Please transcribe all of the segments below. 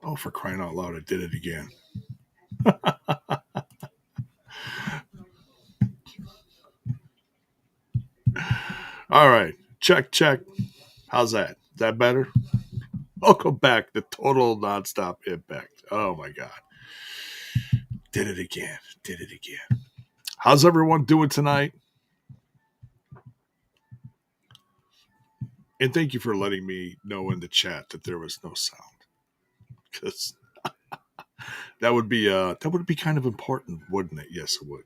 Oh, for crying out loud, I did it again. All right. Check, check. How's that? Is that better? Welcome back to Total Nonstop Impact. Oh my God. Did it again. Did it again. How's everyone doing tonight? And thank you for letting me know in the chat that there was no sound. Because that would be kind of important, wouldn't it? Yes, it would.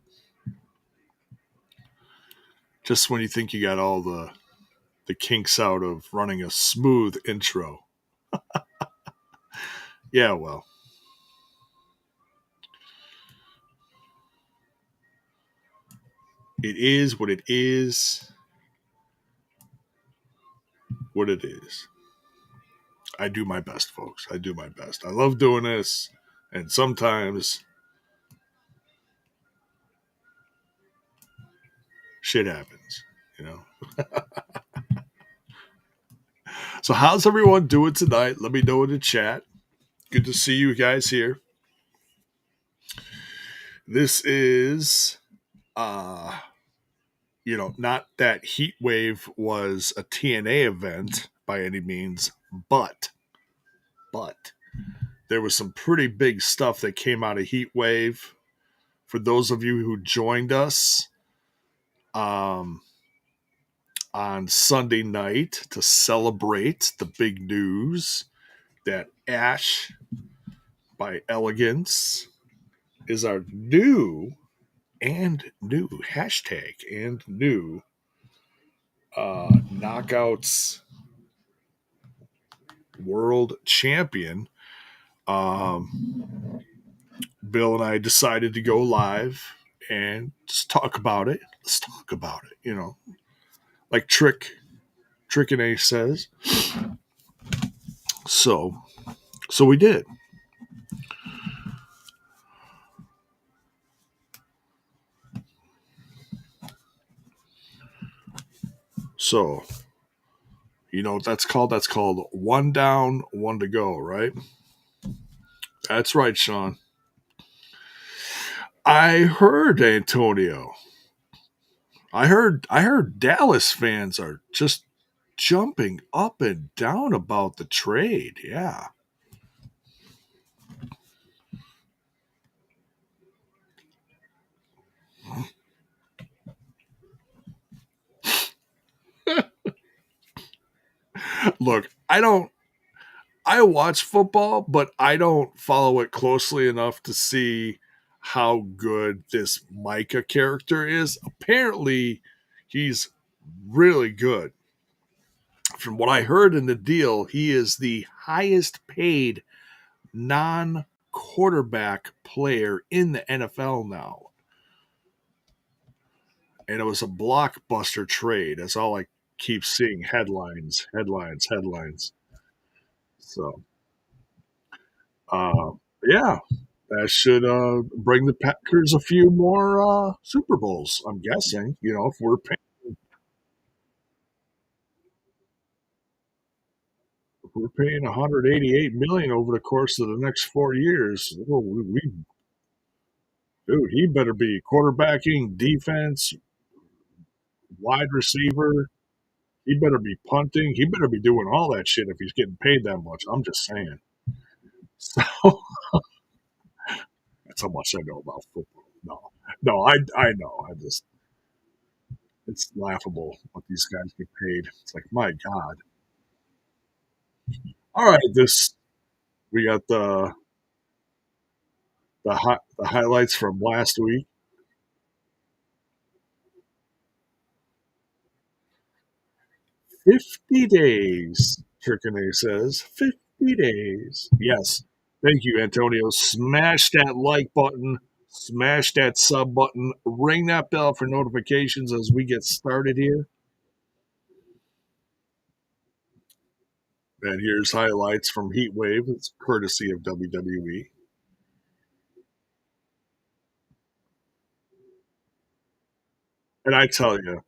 Just when you think you got all the kinks out of running a smooth intro. Yeah, well. It is what it is. What it is. I do my best, folks. I do my best. I love doing this. And sometimes shit happens, you know? So, how's everyone doing tonight? Let me know in the chat. Good to see you guys here. This is, uh, not that Heat Wave was a TNA event by any means, but there was some pretty big stuff that came out of Heat Wave. For those of you who joined us, um, on Sunday night to celebrate the big news that Ash by Elegance is our new hashtag and new Knockouts world champion. Bill and I decided to go live and just talk about it. Let's talk about it, like Trick and Ace says. So we did. So you know what that's called? That's called one down, one to go, right? That's right, Sean. I heard, Antonio. I heard Dallas fans are just jumping up and down about the trade. Yeah. Look, I watch football, but I don't follow it closely enough to see how good this Micah character is. Apparently, he's really good. From what I heard in the deal, he is the highest paid non quarterback player in the NFL now. And it was a blockbuster trade. That's all I keep seeing. Headlines, headlines, headlines. So, uh, yeah, that should bring the Packers a few more Super Bowls, I'm guessing. If we're paying 188 million over the course of the next 4 years, well, dude, he better be quarterbacking, defense, wide receiver. He better be punting. He better be doing all that shit if he's getting paid that much. I'm just saying. So that's how much I know about football. No, I know. It's laughable what these guys get paid. It's like, my God. All right, we got the highlights from last week. 50 days, Turkane says. 50 days. Yes. Thank you, Antonio. Smash that like button. Smash that sub button. Ring that bell for notifications as we get started here. And here's highlights from Heatwave. It's courtesy of WWE. And I tell you,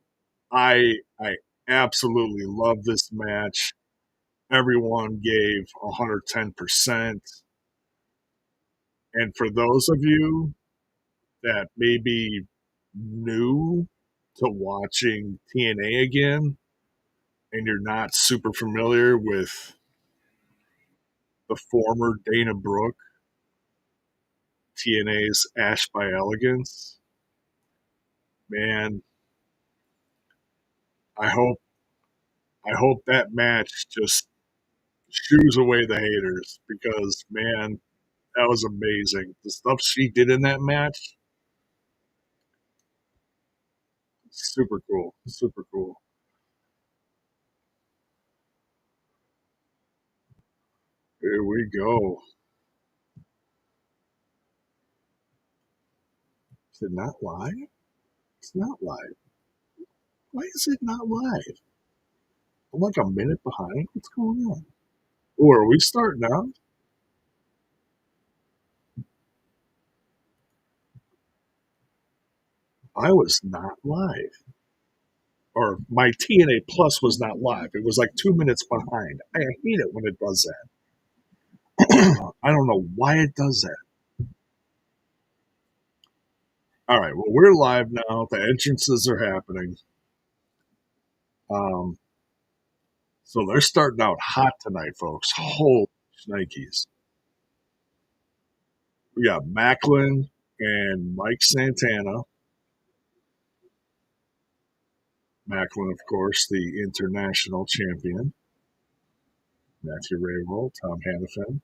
I absolutely love this match. Everyone gave 110%. And for those of you that may be new to watching TNA again, and you're not super familiar with the former Dana Brooke, TNA's Ash by Elegance, man, I hope that match just shoos away the haters because man, that was amazing. The stuff she did in that match, super cool, super cool. Here we go. Is it not live? It's not live. Why is it not live? I'm like a minute behind. What's going on? Oh, are we starting out? I was not live. Or my TNA Plus was not live. It was like 2 minutes behind. I hate it when it does that. I don't know why it does that. All right, well, we're live now. The entrances are happening. Um, so they're starting out hot tonight, folks. Holy shnikes. We got Macklin and Mike Santana. Macklin, of course, the international champion. Matthew Raywell, Tom Hannafin.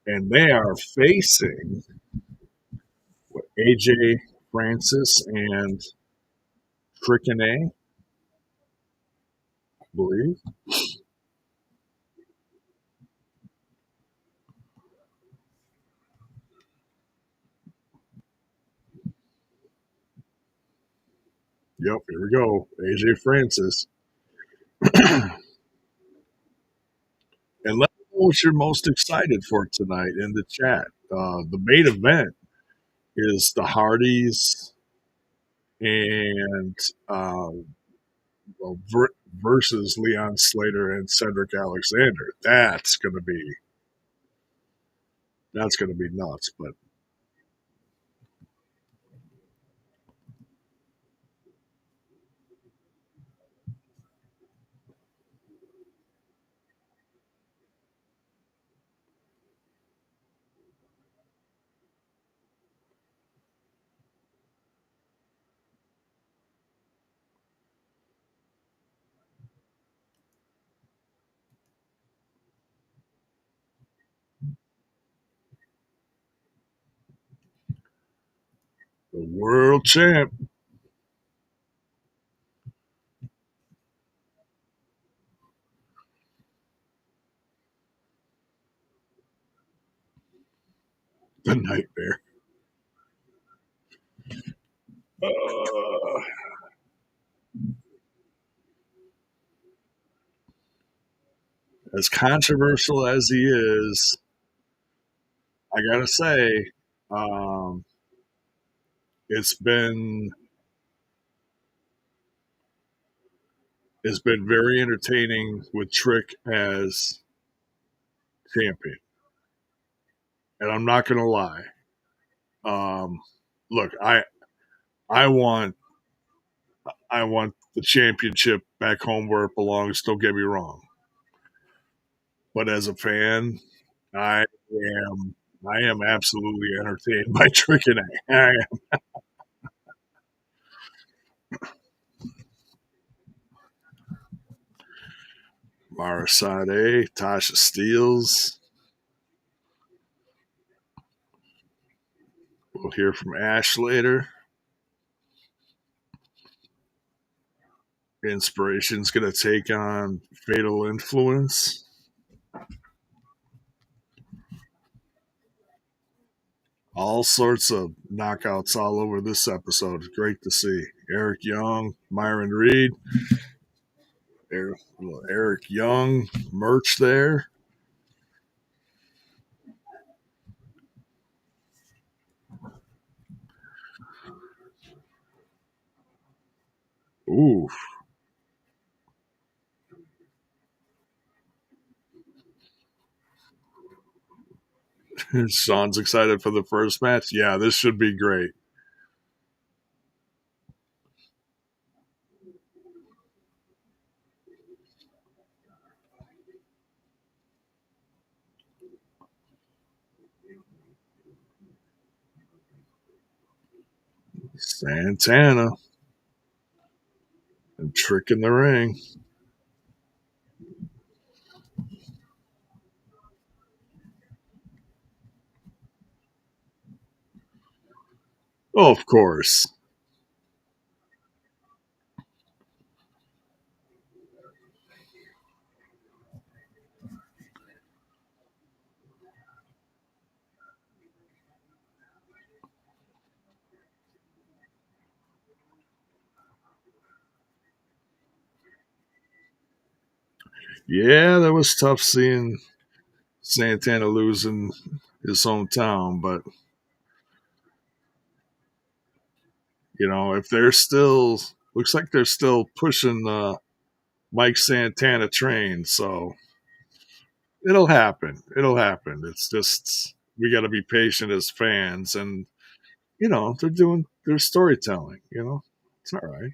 And they are facing AJ Francis and Frickin' A, I believe. Yep, here we go. AJ Francis. And let me know what you're most excited for tonight in the chat. The main event is the Hardys and uh, well, versus Leon Slater and Cedric Alexander. That's gonna be nuts. But the world champ, the Nightmare. Uh, as controversial as he is, I gotta say, um, it's been it's been very entertaining with Trick as champion. And I'm not gonna lie. Um, look, I want the championship back home where it belongs. Don't get me wrong, but as a fan, I I am absolutely entertained by Trick and A. Mara Sade, Tasha Steeles. We'll hear from Ash later. Inspiration's going to take on Fatal Influence. All sorts of knockouts all over this episode. Great to see. Eric Young, Myron Reed, Eric Young merch there. Ooh, Sean's excited for the first match. Yeah, this should be great. Santana and Trick in the Ring. Oh, of course. Yeah, that was tough seeing Santana losing his hometown, but if they're still looks like they're still pushing the Mike Santana train, so it'll happen. It'll happen. It's just we got to be patient as fans, and they're doing their storytelling. It's all right.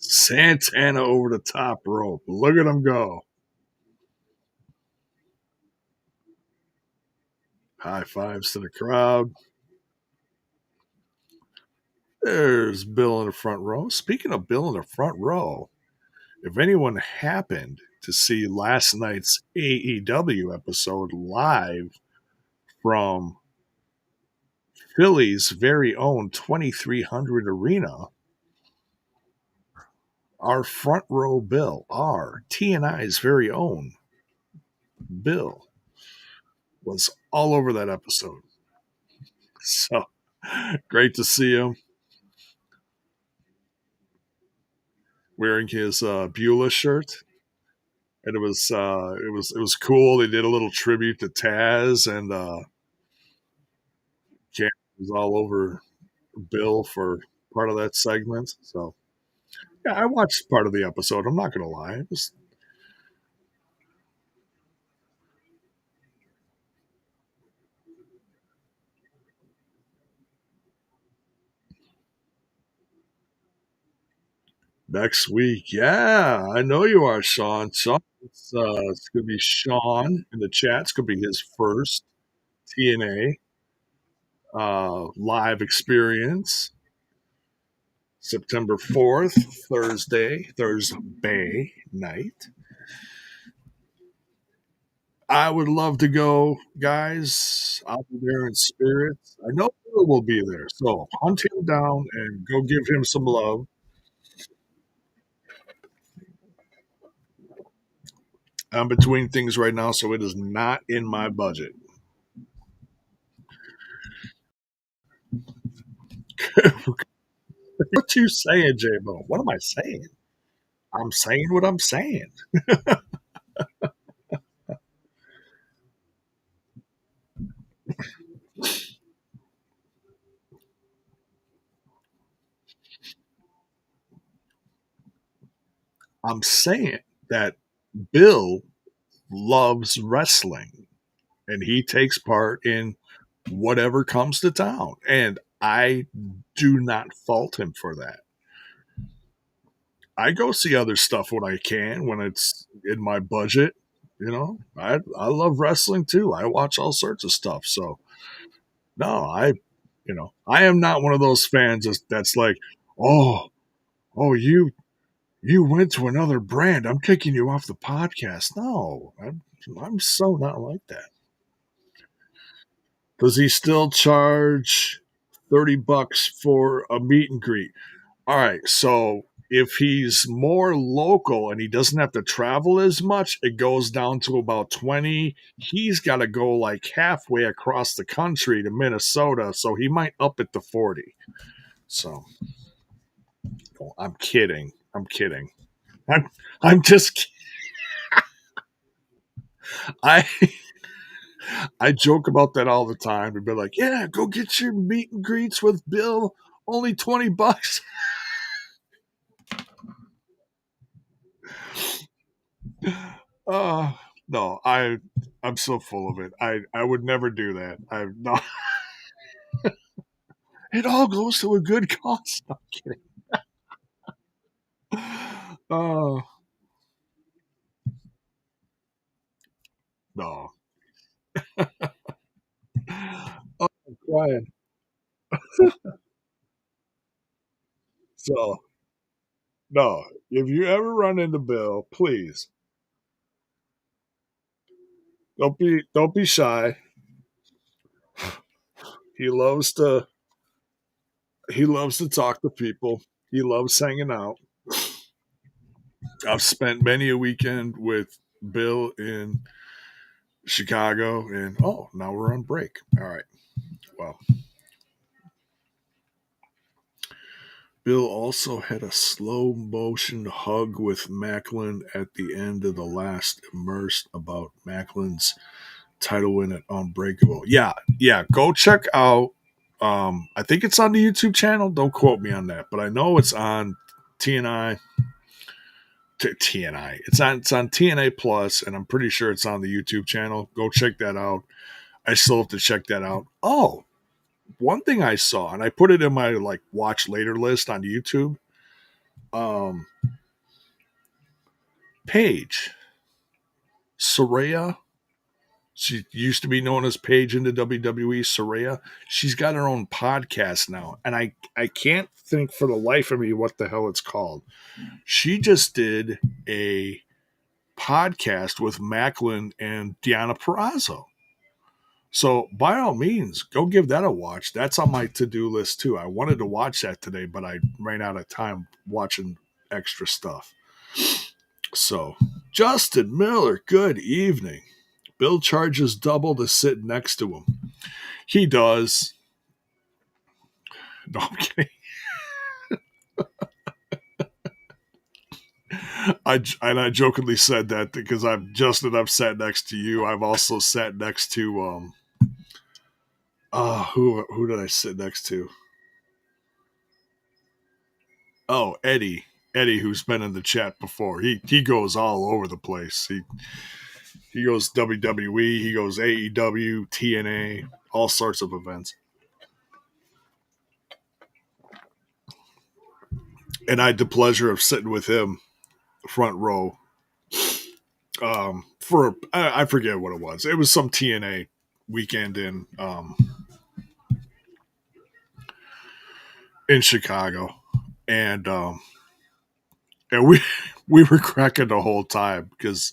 Santana over the top rope. Look at him go. High fives to the crowd. There's Bill in the front row. Speaking of Bill in the front row, if anyone happened to see last night's AEW episode live from Philly's very own 2300 Arena, our front row Bill, our TNI's very own Bill, was all over that episode. So great to see him wearing his Beulah shirt. And it was cool. They did a little tribute to Taz, and Cam was all over Bill for part of that segment. So yeah, I watched part of the episode. I'm not gonna lie. It was next week. Yeah, I know you are, Sean. Sean, it's gonna be Sean in the chat. It's gonna be his first TNA live experience. September 4th, Thursday night. I would love to go, guys. I'll be there in spirit. I know Bill will be there. So hunt him down and go give him some love. I'm between things right now, so it is not in my budget. What you saying, J Bo? What am I saying? I'm saying what I'm saying. I'm saying that Bill loves wrestling and he takes part in whatever comes to town. And I do not fault him for that. I go see other stuff when I can, when it's in my budget. I love wrestling too. I watch all sorts of stuff. So no, I am not one of those fans that's like, oh, oh, you went to another brand. I'm kicking you off the podcast. No, I'm so not like that. Does he still charge $30 for a meet and greet? All right, so if he's more local and he doesn't have to travel as much, it goes down to about 20. He's got to go like halfway across the country to Minnesota, so he might up it to 40. So, oh, I'm kidding. I'm kidding. I'm just I I joke about that all the time. We'd be like, "Yeah, go get your meet and greets with Bill. Only $20." Uh no, I'm so full of it. I would never do that. I no. It all goes to a good cause. No, I'm kidding. Oh no. Oh, I'm crying. So no, if you ever run into Bill, please don't be shy. He loves to he loves to talk to people. He loves hanging out. I've spent many a weekend with Bill in Chicago, and oh, now we're on break. All right. Well, Bill also had a slow motion hug with Macklin at the end of the last immersed about Macklin's title win at Unbreakable. Yeah, yeah. Go check out. I think it's on the YouTube channel. Don't quote me on that, but I know it's on TNI. TNI. It's on TNA Plus, and I'm pretty sure it's on the YouTube channel. Go check that out. I still have to check that out. Oh, one thing I saw, and I put it in my like watch later list on YouTube. Um, Paige Soraya. She used to be known as Paige in the WWE. Soraya. She's got her own podcast now, and I can't think for the life of me what the hell it's called. She just did a podcast with Macklin and Deanna Perrazzo. So by all means, go give that a watch. That's on my to-do list too. I wanted to watch that today, but I ran out of time watching extra stuff. So, Justin Miller, good evening. Bill charges double to sit next to him. He does. No, I'm kidding. I jokingly said that because I've sat next to you. I've also sat next to who did I sit next to? Oh, Eddie, who's been in the chat before. He goes all over the place. He goes WWE, he goes AEW, TNA, all sorts of events. And I had the pleasure of sitting with him front row for I forget what it was. It was some TNA weekend in Chicago, and and we we were cracking the whole time because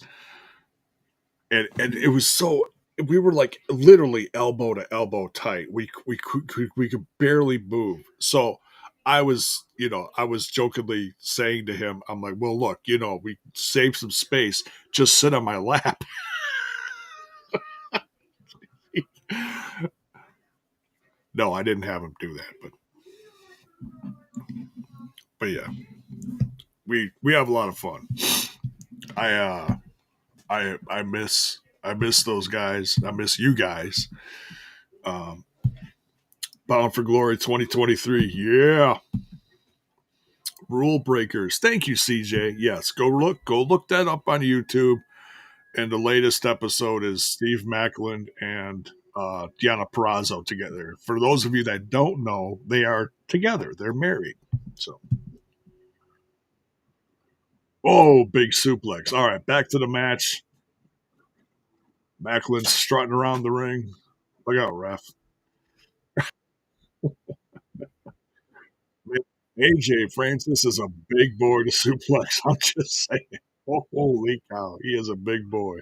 and it was so we were like literally elbow to elbow tight. We could barely move. So I was jokingly saying to him, I'm like, well, look, we save some space. Just sit on my lap. No, I didn't have him do that, but yeah, we have a lot of fun. I I miss those guys. I miss you guys. Um, Bound for Glory 2023. Yeah, Rule Breakers. Thank you, CJ. Yes, go look that up on YouTube. And the latest episode is Steve Macklin and Deanna Perrazzo together. For those of you that don't know, they are together. They're married. So, oh, big suplex. All right, back to the match. Macklin strutting around the ring. Look out, ref. AJ Francis is a big boy to suplex. I'm just saying. Oh, holy cow. He is a big boy.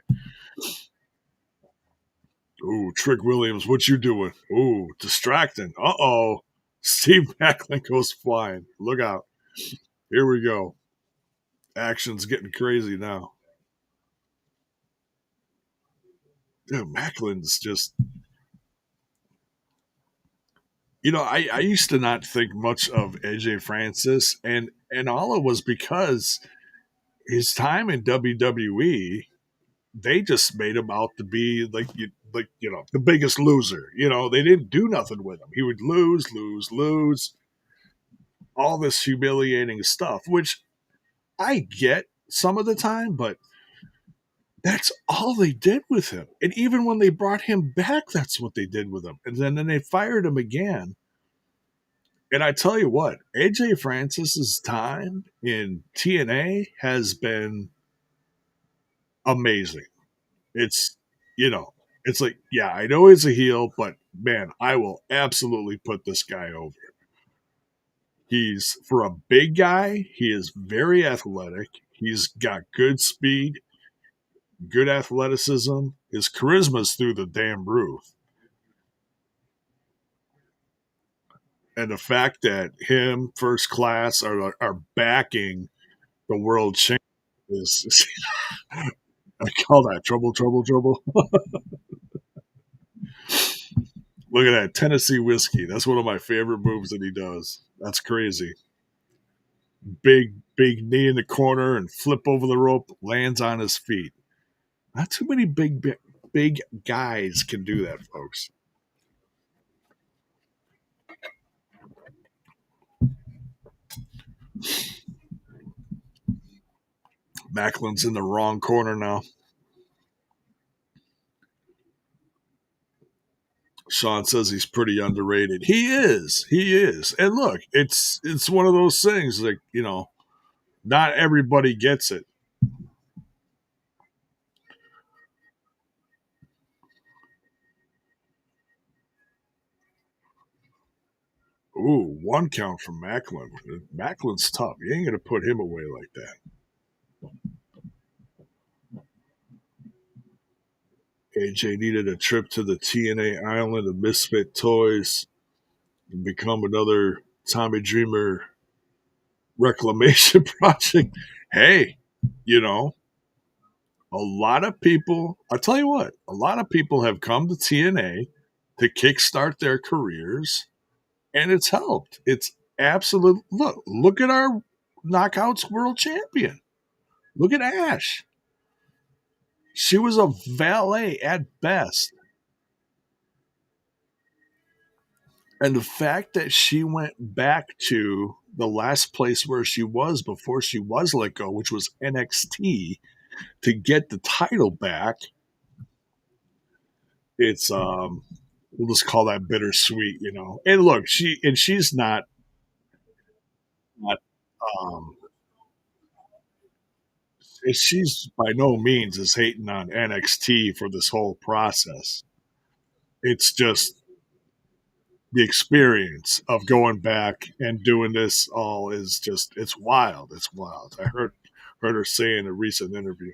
Ooh, Trick Williams, what you doing? Ooh, distracting. Uh-oh. Steve Macklin goes flying. Look out. Here we go. Action's getting crazy now. Dude, Macklin's just I used to not think much of AJ Francis, and all it was because his time in WWE, they just made him out to be like like, the biggest loser. They didn't do nothing with him. He would lose, lose, lose, all this humiliating stuff, which I get some of the time, but that's all they did with him. And even when they brought him back, that's what they did with him. And then they fired him again. And I tell you what, AJ Francis's time in TNA has been amazing. It's, you know, it's like, yeah, I know he's a heel, but man, I will absolutely put this guy over. He's, for a big guy, he is very athletic. He's got good speed, good athleticism. His charisma's through the damn roof. And the fact that him, First Class, are backing the world champ is I call that trouble, trouble, trouble. Look at that Tennessee whiskey. That's one of my favorite moves that he does. That's crazy. Big, big knee in the corner and flip over the rope, lands on his feet. Not too many big guys can do that, folks. Macklin's in the wrong corner now. Sean says he's pretty underrated. He is. He is. And look, it's one of those things like, not everybody gets it. Ooh, one count from Macklin. Macklin's tough. You ain't gonna put him away like that. AJ needed a trip to the TNA island of misfit toys and become another Tommy Dreamer reclamation project. Hey, you know, a lot of people, I'll tell you what, a lot of people have come to TNA to kickstart their careers, and it's helped. It's absolute. Look at our Knockouts world champion. Look at Ash. She was a valet at best. And the fact that she went back to the last place where she was before she was let go, which was NXT, to get the title back, it's we'll just call that bittersweet. And look, she's not um she's by no means is hating on NXT for this whole process. It's just the experience of going back and doing this all is just it's wild. It's wild. I heard her say in a recent interview.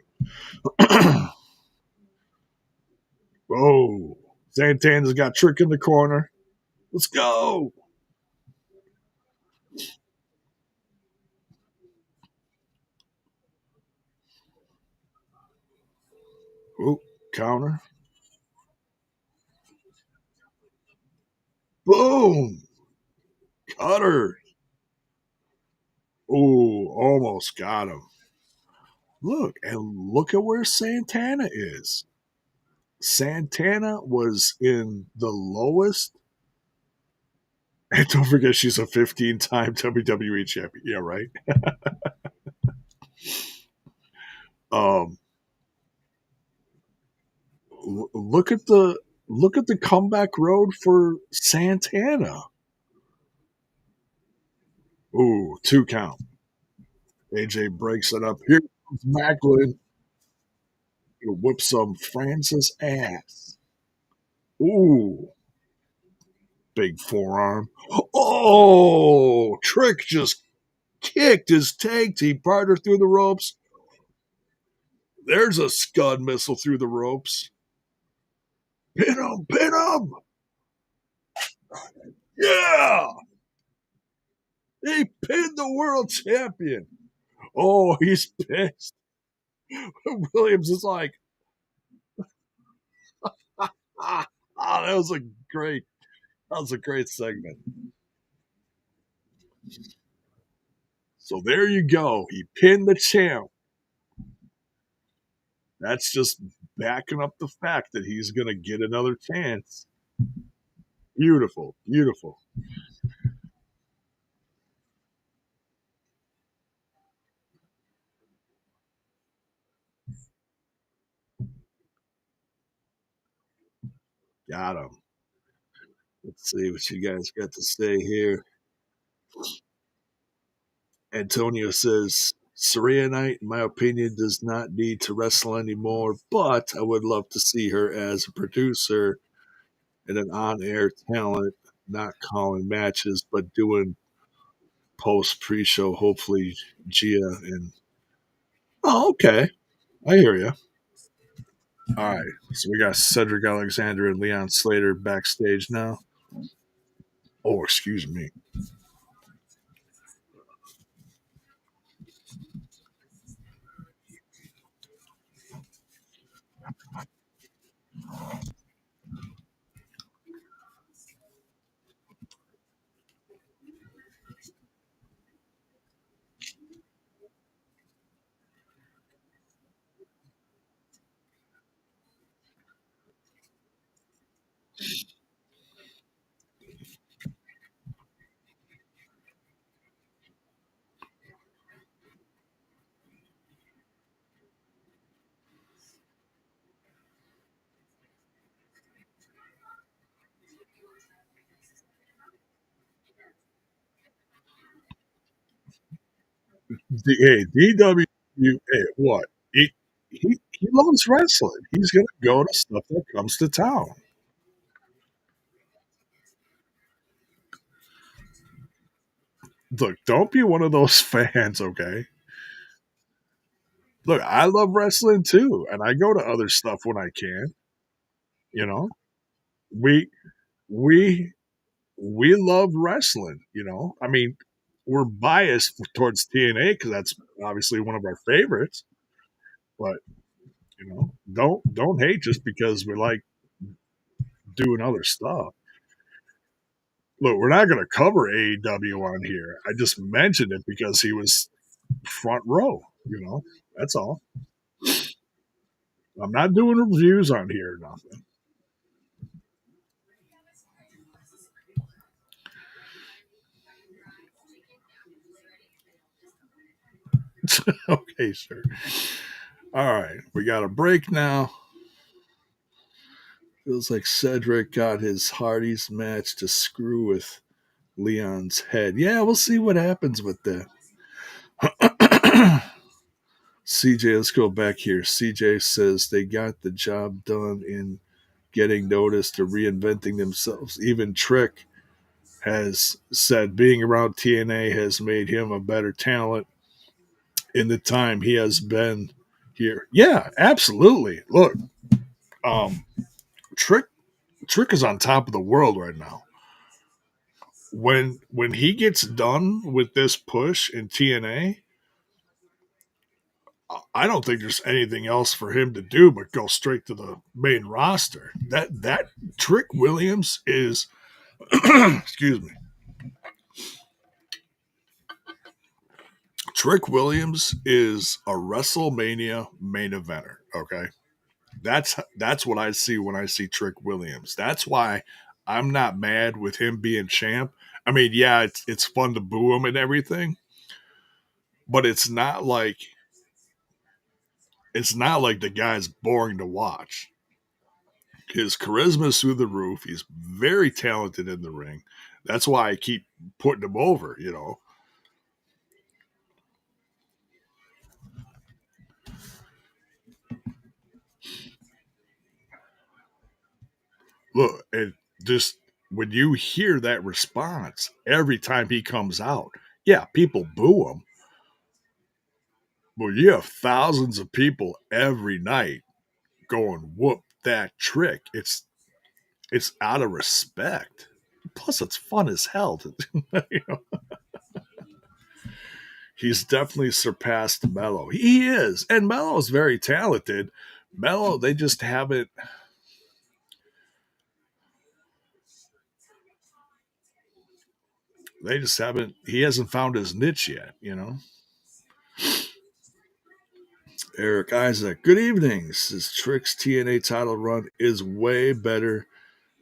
Oh, Santana's got Trick in the corner. Let's go. Oh, counter. Boom. Cutter. Oh, almost got him. Look at where Santana is. Santana was in the lowest. And don't forget, she's a 15-time WWE champion. Yeah, right. Um, look at the comeback road for Santana. Ooh, 2 count. AJ breaks it up. Here comes Macklin. He'll whip some Francis ass. Ooh, big forearm. Oh, Trick just kicked his tag team partner through the ropes. There's a Scud missile through the ropes. Pin him, pin him. Yeah, he pinned the world champion. Oh, he's pissed. Williams is like, ah, that was a great, segment. So there you go. He pinned the champ. That's just backing up the fact that he's going to get another chance. Beautiful, beautiful. Got him. Let's see what you guys got to say here. Antonio says Saraya Knight, in my opinion, does not need to wrestle anymore, but I would love to see her as a producer and an on-air talent, not calling matches, but doing post pre-show. Hopefully, Gia and oh, okay, I hear you. All right, so we got Cedric Alexander and Leon Slater backstage now. Oh, excuse me. Hey, DW, hey, what? He loves wrestling. He's gonna go to stuff that comes to town. Look, don't be one of those fans, okay? Look, I love wrestling too, and I go to other stuff when I can. You know, we we we love wrestling. I mean, we're biased towards TNA because that's obviously one of our favorites. But don't hate just because we like doing other stuff. Look, we're not going to cover AEW on here. I just mentioned it because he was front row. That's all. I'm not doing reviews on here or nothing. Okay, sir. All right, we got a break now. Feels like Cedric got his Hardy's match to screw with Leon's head. Yeah, we'll see what happens with that. CJ, let's go back here. CJ says they got the job done in getting noticed or reinventing themselves. Even Trick has said being around TNA has made him a better talent in the time he has been here. Yeah, absolutely. Look, um, Trick Trick is on top of the world right now. When he gets done with this push in TNA, I don't think there's anything else for him to do but go straight to the main roster. That Trick Williams is excuse me. Trick Williams is a WrestleMania main eventer, okay? That's what I see when I see Trick Williams. That's why I'm not mad with him being champ. I mean, yeah, it's fun to boo him and everything, but it's not like the guy's boring to watch. His charisma is through the roof. He's very talented in the ring. That's why I keep putting him over. Look, and just when you hear that response every time he comes out, yeah, people boo him, but you have thousands of people every night going, "Whoop that trick!" It's out of respect. Plus, it's fun as hell. You know, he's definitely surpassed Mello. He is, and Mello is very talented. Mello, they just haven't. They just haven't. He hasn't found his niche yet. Eric Isaac. Good evening. Says Trick's TNA title run is way better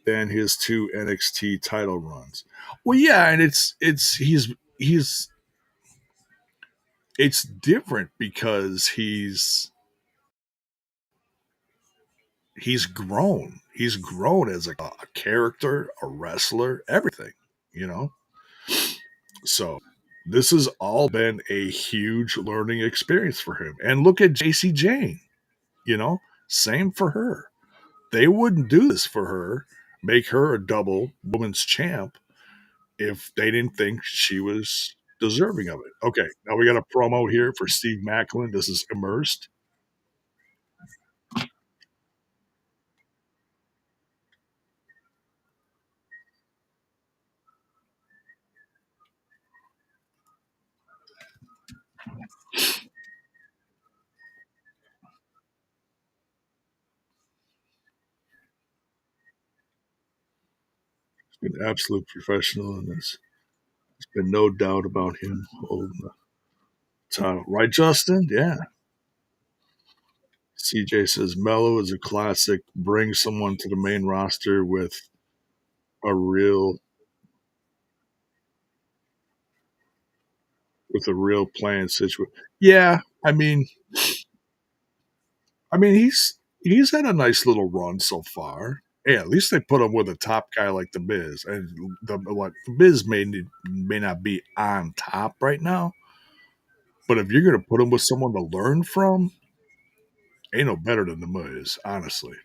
than his two NXT title runs. Well, yeah, and he's it's different because he's grown. He's grown as a character, a wrestler, everything, you know? So this has all been a huge learning experience for him. And look at JC Jane, you know, same for her. They wouldn't do this for her, make her a double women's champ if they didn't think she was deserving of it. Okay, now we got a promo here for Steve Macklin. This is Immersed. An absolute professional, and there's been no doubt about him holding the title. Right, Justin? Yeah. CJ says Mello is a classic. Bring someone to the main roster a real with a real playing situation. Yeah, I mean he's had a nice little run so far. Yeah, at least they put him with a top guy like the Biz, and the Biz may not be on top right now, but if you're gonna put him with someone to learn from, ain't no better than the Miz, honestly.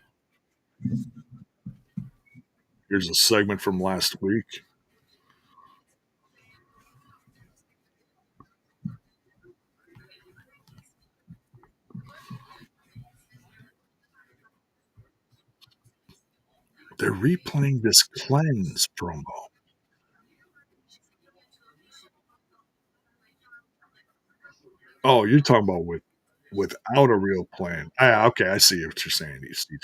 Here's a segment from last week. They're replaying this cleanse promo. Oh, you're talking about without a real plan. Okay, I see what you're saying, CJ.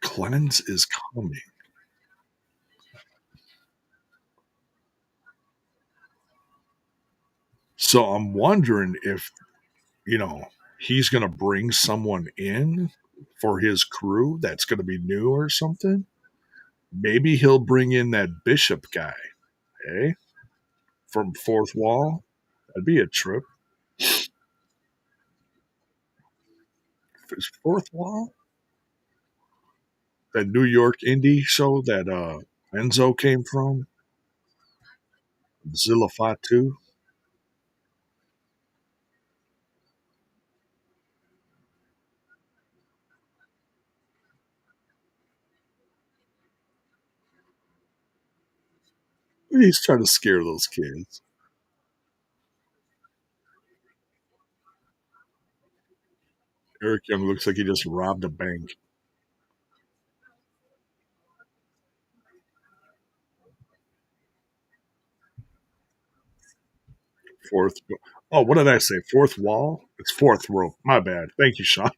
Cleanse is coming. So I'm wondering if, you know, he's going to bring someone in for his crew that's going to be new or something. Maybe he'll bring in that Bishop guy, eh? From Fourth Wall. That'd be a trip. Is Fourth Wall that New York indie show that Enzo came from? Zillafatu. He's trying to scare those kids. Eric Young looks like he just robbed a bank. Fourth. Oh, what did I say? Fourth wall? It's fourth rope. My bad. Thank you, Sean.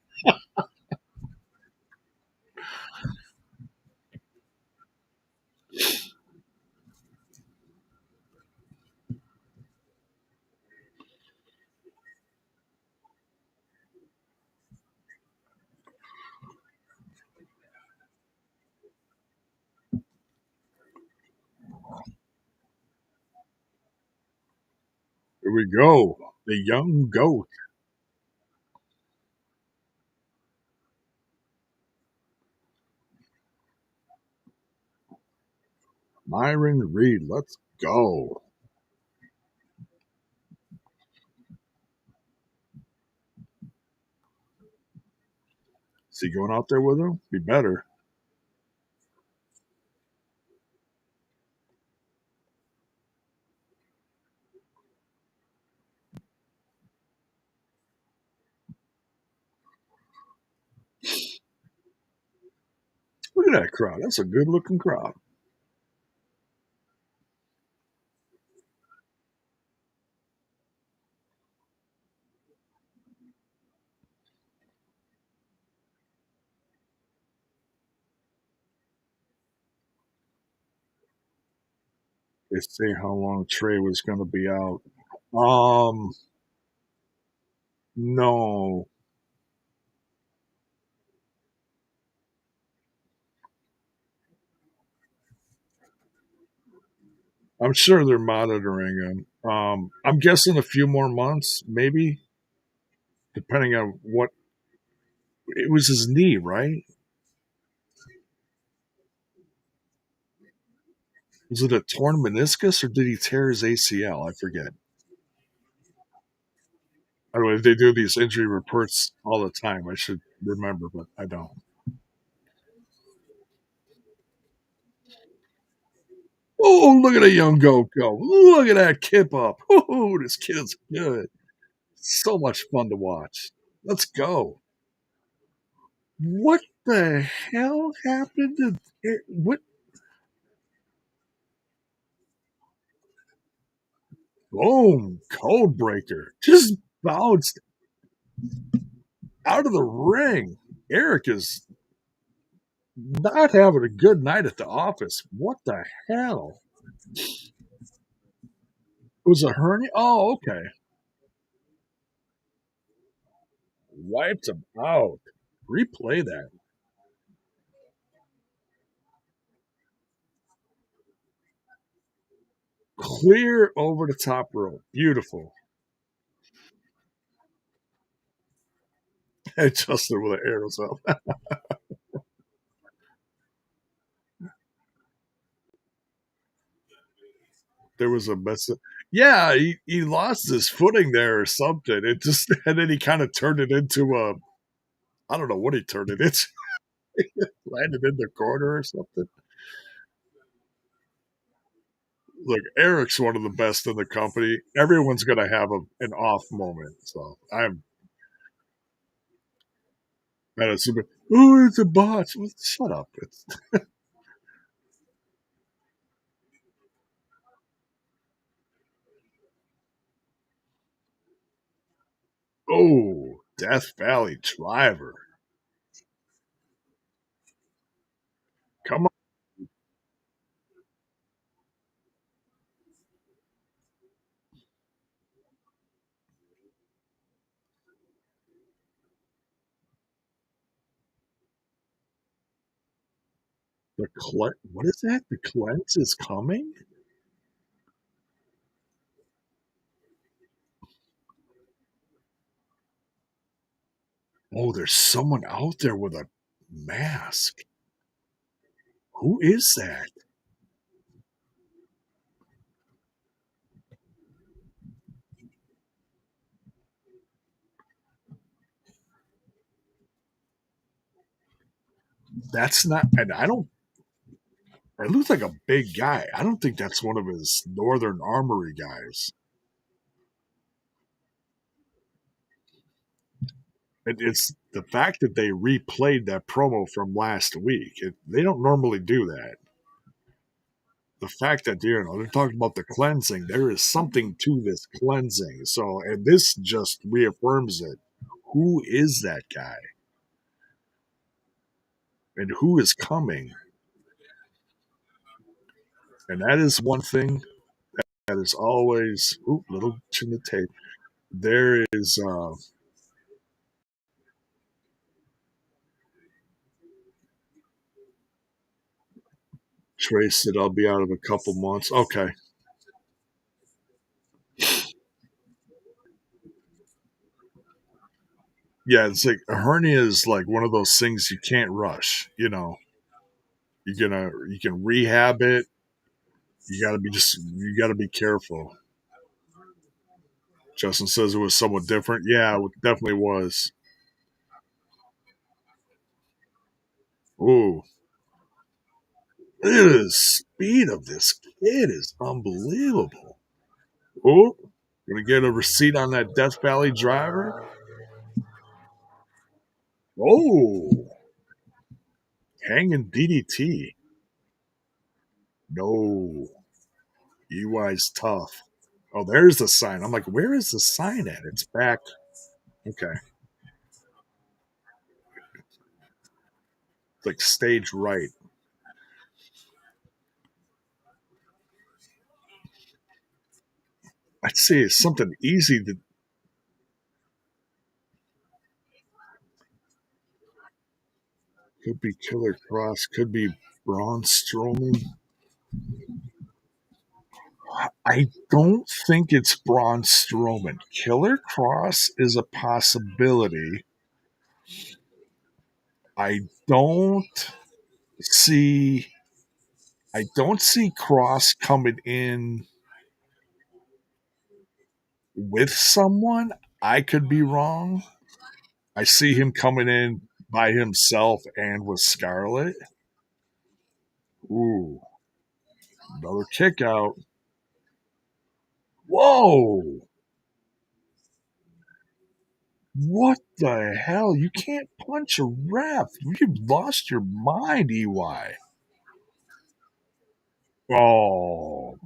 Here we go. The young goat. Myron Reed. Let's go. Is he going out there with him? Be better. Look at that crowd. That's a good looking crowd. They say how long Trey was going to be out. Um, no, I'm sure they're monitoring him. I'm guessing a few more months, maybe, depending on what. It was his knee, right? Was it a torn meniscus or did he tear his ACL? I forget. By the way, they do these injury reports all the time. I should remember, but I don't. Oh, look at a young goat go. Look at that kip up. Oh, this kid's good. So much fun to watch. Let's go. What the hell happened to what? Boom, code breaker. Just bounced out of the ring. Eric is not having a good night at the office. What the hell? It was a hernia? Oh, okay. Wiped him out. Replay that. Clear over the top rope. Beautiful. And Justin with an arrows up. There was a mess. Yeah, he lost his footing there or something. It just and then he kind of turned it into a I don't know what he turned it into. Landed in the corner or something. Look, Eric's one of the best in the company. Everyone's going to have an off moment. So I'm at a super. Oh, it's a botch. Well, shut up. It's Death Valley Driver. Come on, what is that? The cleanse is coming. Oh, there's someone out there with a mask. Who is that? That's not. And I don't. It looks like a big guy. I don't think that's one of his Northern Armory guys. It's the fact that they replayed that promo from last week. They don't normally do that. The fact that they're talking about the cleansing, there is something to this cleansing. So, and this just reaffirms it. Who is that guy, and who is coming? And that is one thing that is always little chin the tape. There is Trace that I'll be out of a couple months. Okay, yeah, it's like a hernia is like one of those things you can't rush. You can rehab it. You gotta be careful. Justin says it was somewhat different. Yeah, it definitely was. Ooh, the speed of this kid is unbelievable. Oh, gonna get a receipt on that Death Valley driver. Oh, hanging DDT. No, EY's tough. Oh, there's the sign. I'm like, where is the sign at? It's back. Okay, it's like stage right. I'd say it's something easy that could be Killer Cross, could be Braun Strowman. I don't think it's Braun Strowman. Killer Cross is a possibility. I don't see I don't see Cross coming in with someone. I could be wrong. I see him coming in by himself and with Scarlett. Ooh, another kick out. Whoa! What the hell? You can't punch a ref. You've lost your mind, EY. Oh,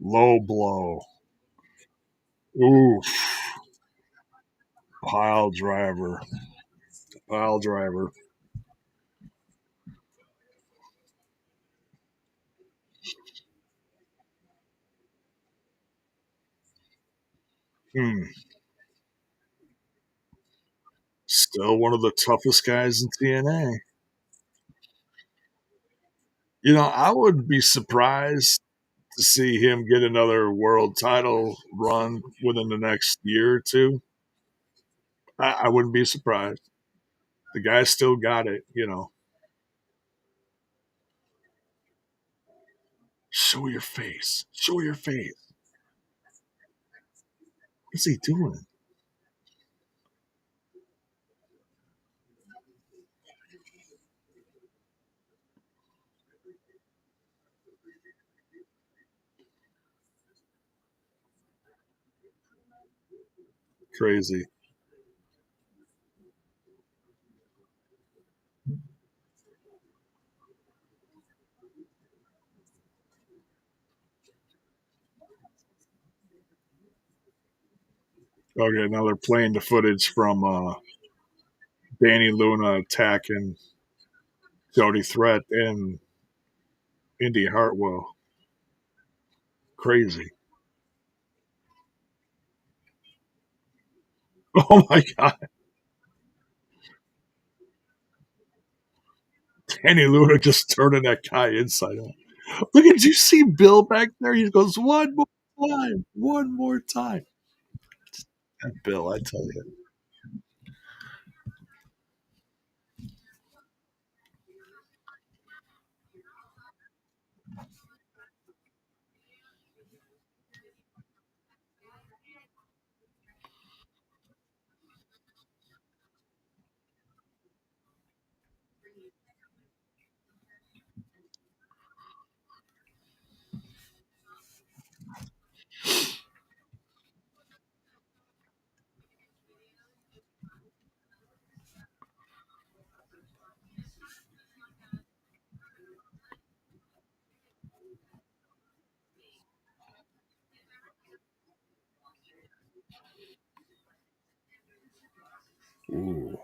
low blow. Ooh, pile driver. Pile driver. Hmm. Still one of the toughest guys in TNA. I would be surprised to see him get another world title run within the next year or two. I wouldn't be surprised. The guy still got it. Show your face. Show your face. What's he doing? Crazy. Okay, now they're playing the footage from Danny Luna attacking Jody Threat and Indy Hartwell. Crazy. Oh my God. Danny Luna just turning that guy inside out. Look at you see Bill back there? He goes, one more time. One more time. That Bill, I tell you. Ooh.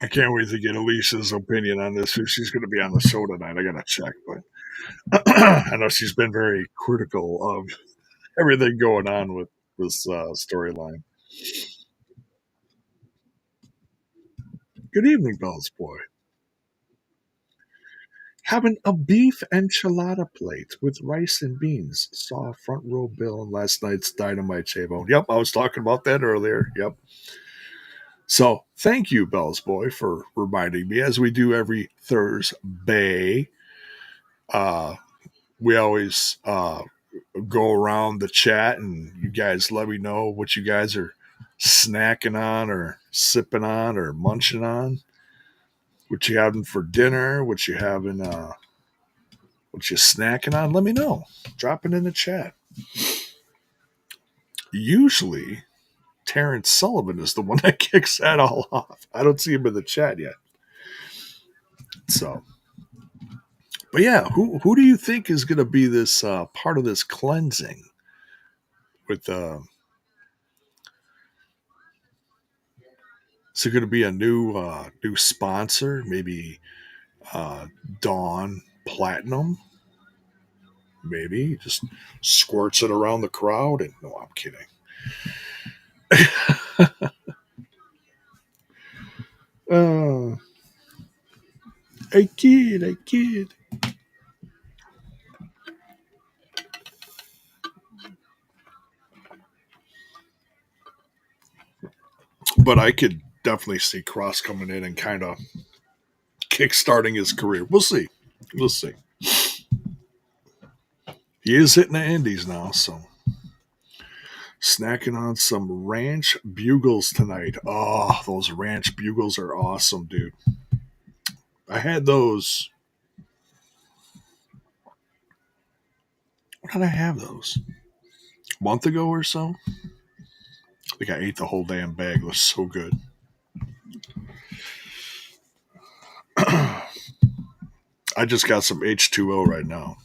I can't wait to get Alicia's opinion on this. She's going to be on the show tonight. I got to check, but I know she's been very critical of everything going on with this storyline. Good evening, Bell's boy. Having a beef enchilada plate with rice and beans. Saw front row Bill in last night's Dynamite JAYBONE. Yep, I was talking about that earlier. Yep. So thank you, Bell's boy, for reminding me, as we do every Thursday. Uh, we always go around the chat, and you guys let me know what you guys are snacking on or sipping on or munching on, what you having for dinner, what you snacking on. Let me know. Drop it in the chat. Usually, Terrence Sullivan is the one that kicks that all off. I don't see him in the chat yet. So, But yeah, who do you think is going to be this part of this cleansing? With is it going to be a new sponsor? Maybe uh, Dawn Platinum. Maybe just squirts it around the crowd. And no, I'm kidding. uh, I kid. But I could definitely see Cross coming in and kind of kickstarting his career. We'll see. We'll see. He is hitting the Indies now, so snacking on some ranch bugles tonight. Oh, those ranch bugles are awesome, dude. I had those. When did I have those? A month ago or so? I think I ate the whole damn bag. It was so good. I just got some H2O right now.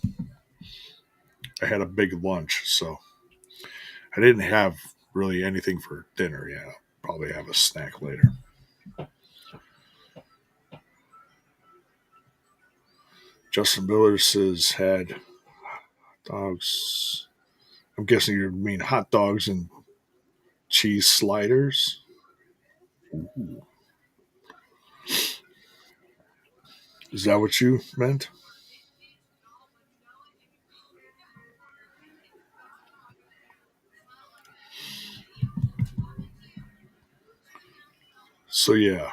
I had a big lunch, so I didn't have really anything for dinner yet. I'll probably have a snack later. Justin Miller says had dogs. I'm guessing you mean hot dogs and cheese sliders. Ooh. Is that what you meant? So yeah,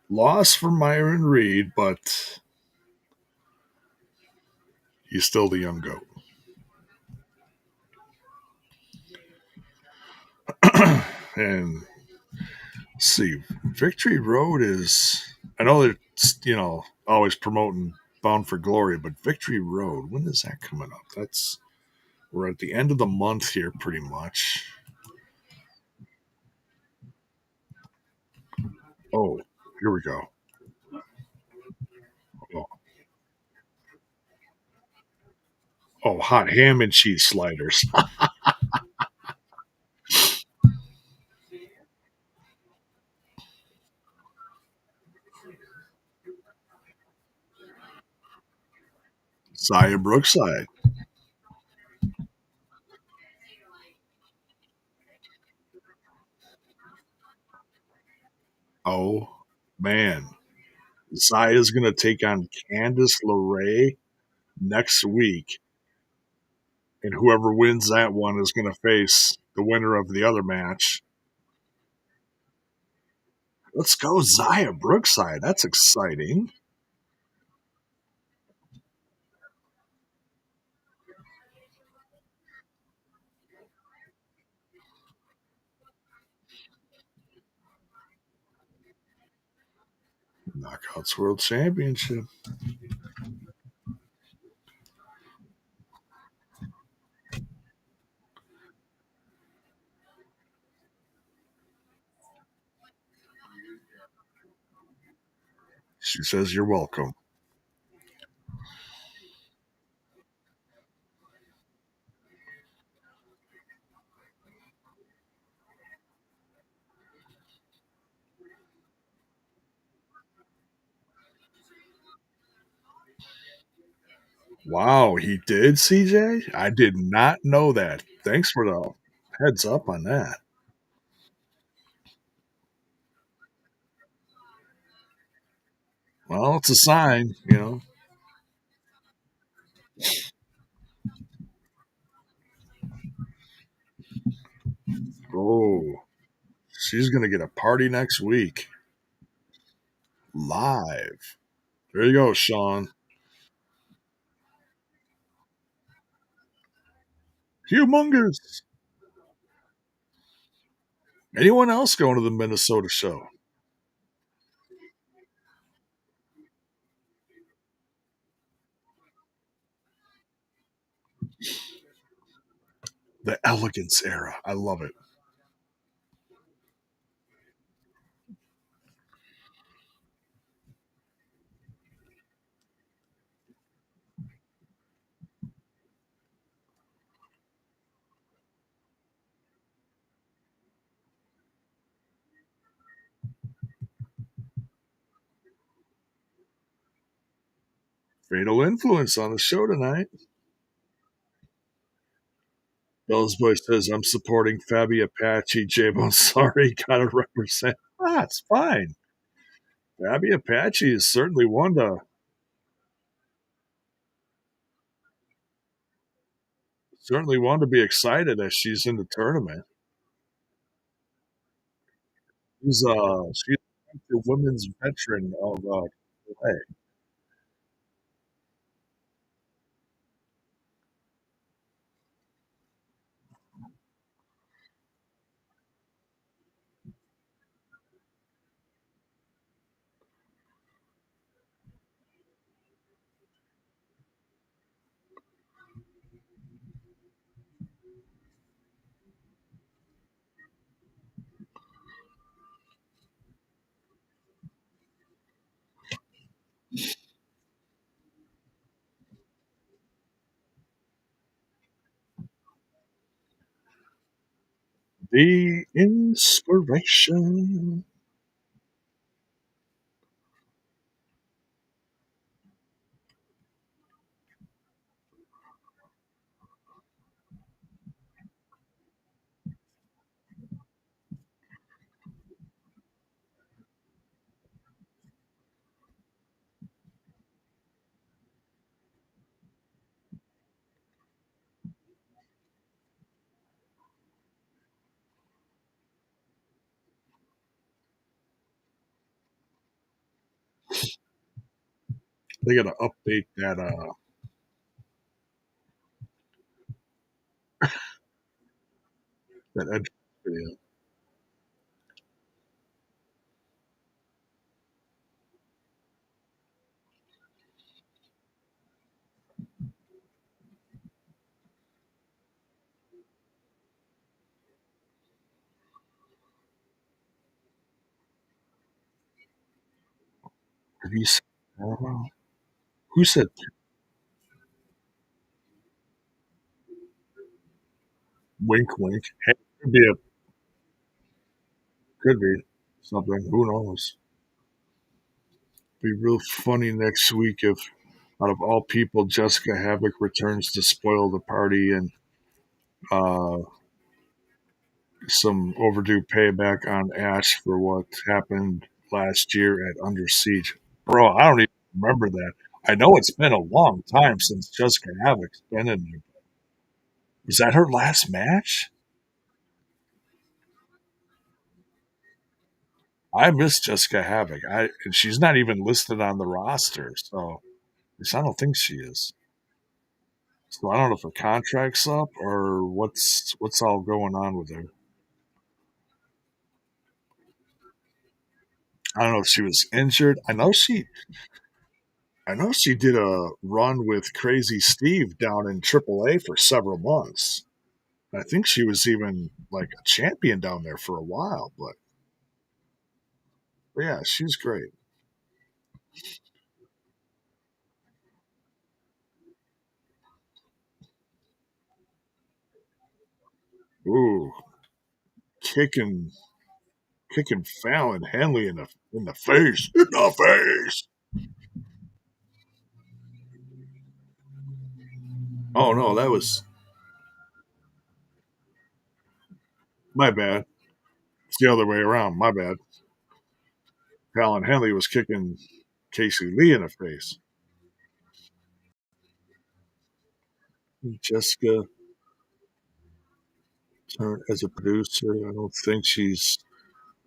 loss for Myron Reed, but he's still the young goat. And see, Victory Road is. I know they're always promoting Bound for Glory, but Victory Road, when is that coming up? That's we're at the end of the month here, pretty much. Oh, here we go. Oh, oh, hot ham and cheese sliders. Zaya Brookside. Oh man, Zaya's gonna take on Candice LeRae next week, and whoever wins that one is gonna face the winner of the other match. Let's go, Zaya Brookside. That's exciting. Knockouts World Championship. She says you're welcome. Wow, he did, CJ? I did not know that. Thanks for the heads up on that. Well, it's a sign. Oh, she's going to get a party next week live. There you go, Sean. Humongous. Anyone else going to the Minnesota show? The elegance era. I love it. Fatal Influence on the show tonight. Bell's boy says, I'm supporting Fabi Apache. J-Bone, sorry, gotta represent. Ah, it's fine. Fabi Apache is certainly one to be excited as she's in the tournament. She's the women's veteran of play. The inspiration. They gotta update that entrance video. Have you seen, who said wink wink? Hey, could be something. Who knows? Be real funny next week if, out of all people, Jessica Havoc returns to spoil the party and uh, some overdue payback on Ash for what happened last year at Under Siege. Bro, I don't even remember that. I know it's been a long time since Jessica Havoc's been in there. Was that her last match? I miss Jessica Havoc. And she's not even listed on the roster, so at least I don't think she is. So I don't know if her contract's up or what's all going on with her. I don't know if she was injured. I know she did a run with Crazy Steve down in AAA for several months. I think she was even like a champion down there for a while, but yeah, she's great. Ooh, kicking kicking Fallon Henley in the face. In the face. Oh no, that was my bad. It's the other way around. My bad. Fallon Henley was kicking Casey Lee in the face. Jessica turned as a producer. I don't think she's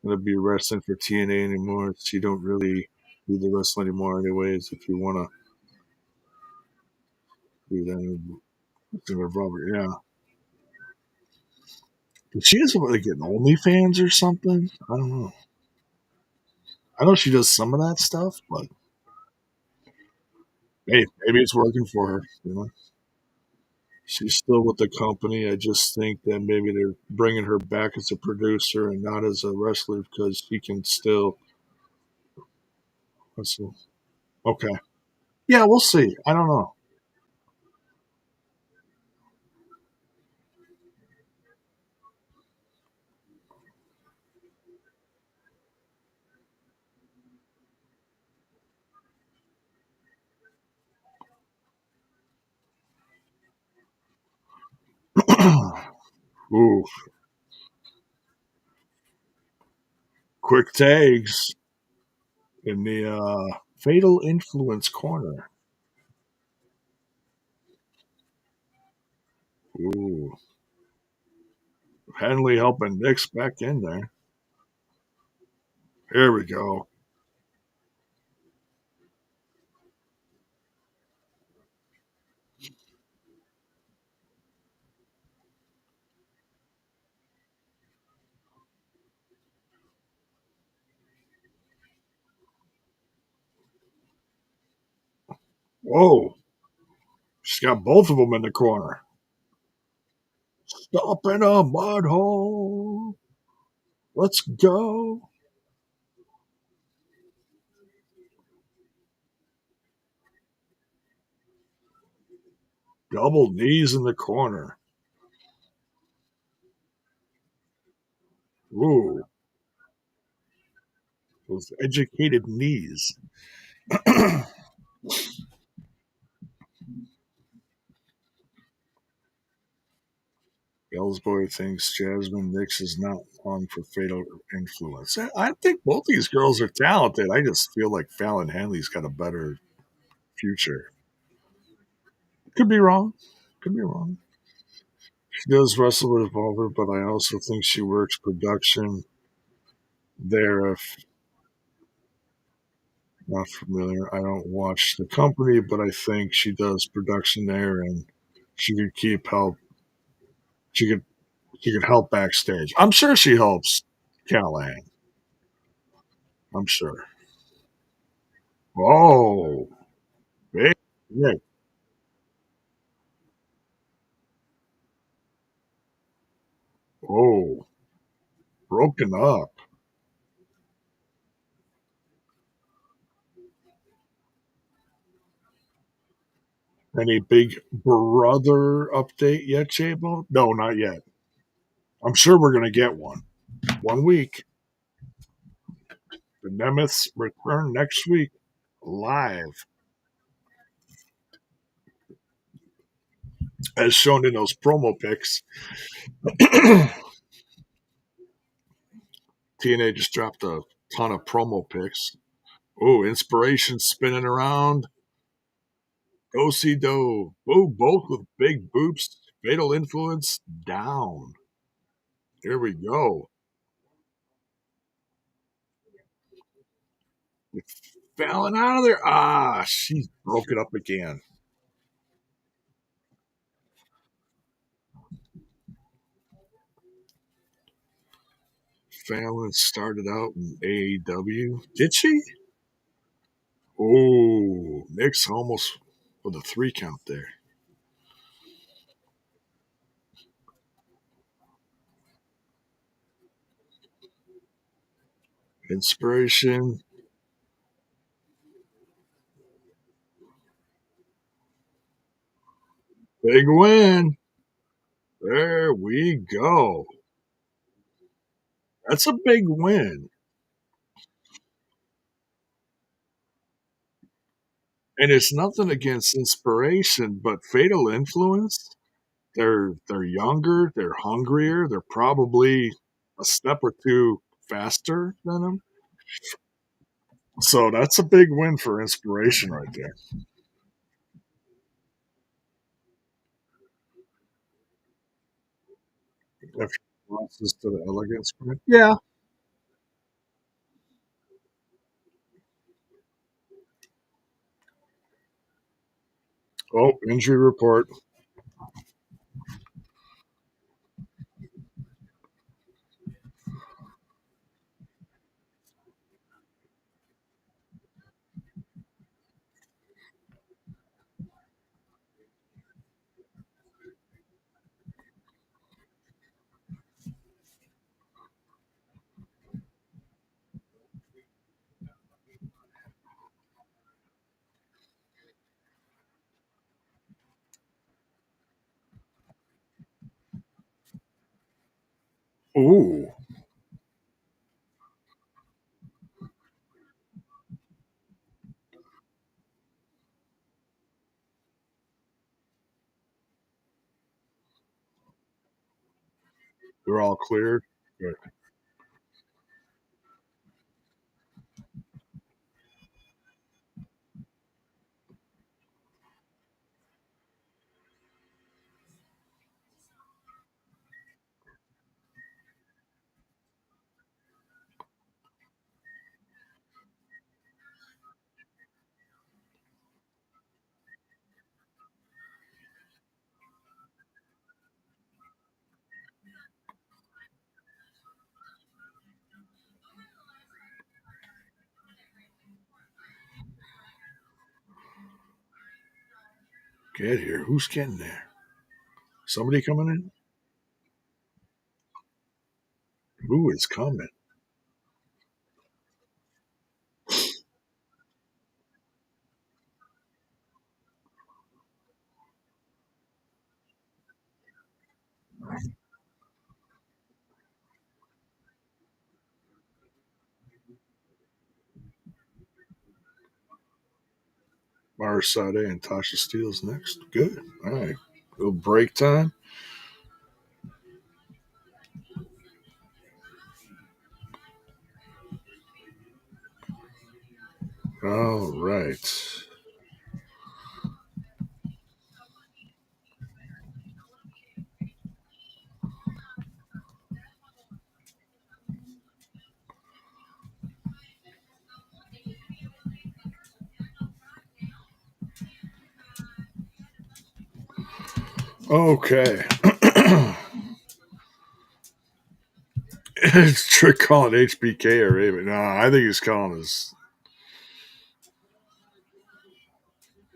gonna be wrestling for TNA anymore. She don't really do the wrestling anymore, anyways. If you want to do that, Robert, yeah. Did she just like get an OnlyFans or something? I don't know. I know she does some of that stuff, but hey, maybe it's working for her. She's still with the company. I just think that maybe they're bringing her back as a producer and not as a wrestler because she can still wrestle. Okay. Yeah, we'll see. I don't know. Ooh, quick tags in the fatal influence corner. Ooh, Henley helping Nick's back in there. Here we go. Whoa, she's got both of them in the corner. Stop in a mud hole. Let's go. Double knees in the corner. Ooh, those educated knees. Ellsbury thinks Jasmine Nix is not long for fatal influence. I think both these girls are talented. I just feel like Fallon Henley's got a better future. Could be wrong. Could be wrong. She does wrestle with Evolver, but I also think she works production there. If not familiar, I don't watch the company, but I think she does production there, and she could keep help. She could she could help backstage. I'm sure she helps Callahan. I'm sure. Oh, big Nick. Oh, broken up. Any big brother update yet, Chabo? No, not yet. I'm sure we're going to get one. 1 week. The Nemeths return next week live, as shown in those promo pics. TNA just dropped a ton of promo pics. Oh, inspiration spinning around. Do see do. Oh, both with big boops. Fatal influence down. Here we go. Fallon out of there. Ah, she's broke it up again. Fallon started out in AEW. Did she? Oh, Nick's almost with a 3 count there. Inspiration. Big win. There we go. That's a big win. And it's nothing against inspiration, but fatal influence. They're younger, they're hungrier, they're probably a step or two faster than them. So that's a big win for inspiration right there. If losses to the elegance, yeah. Oh, injury report. Ooh, They're all cleared. Good. Get here. Who's getting there? Somebody coming in? Who is coming? Mara Sade and Tasha Steele's next. Good. All right. Little break time. All right. Okay. It's Trick calling HBK or Raven. No, I think he's calling his.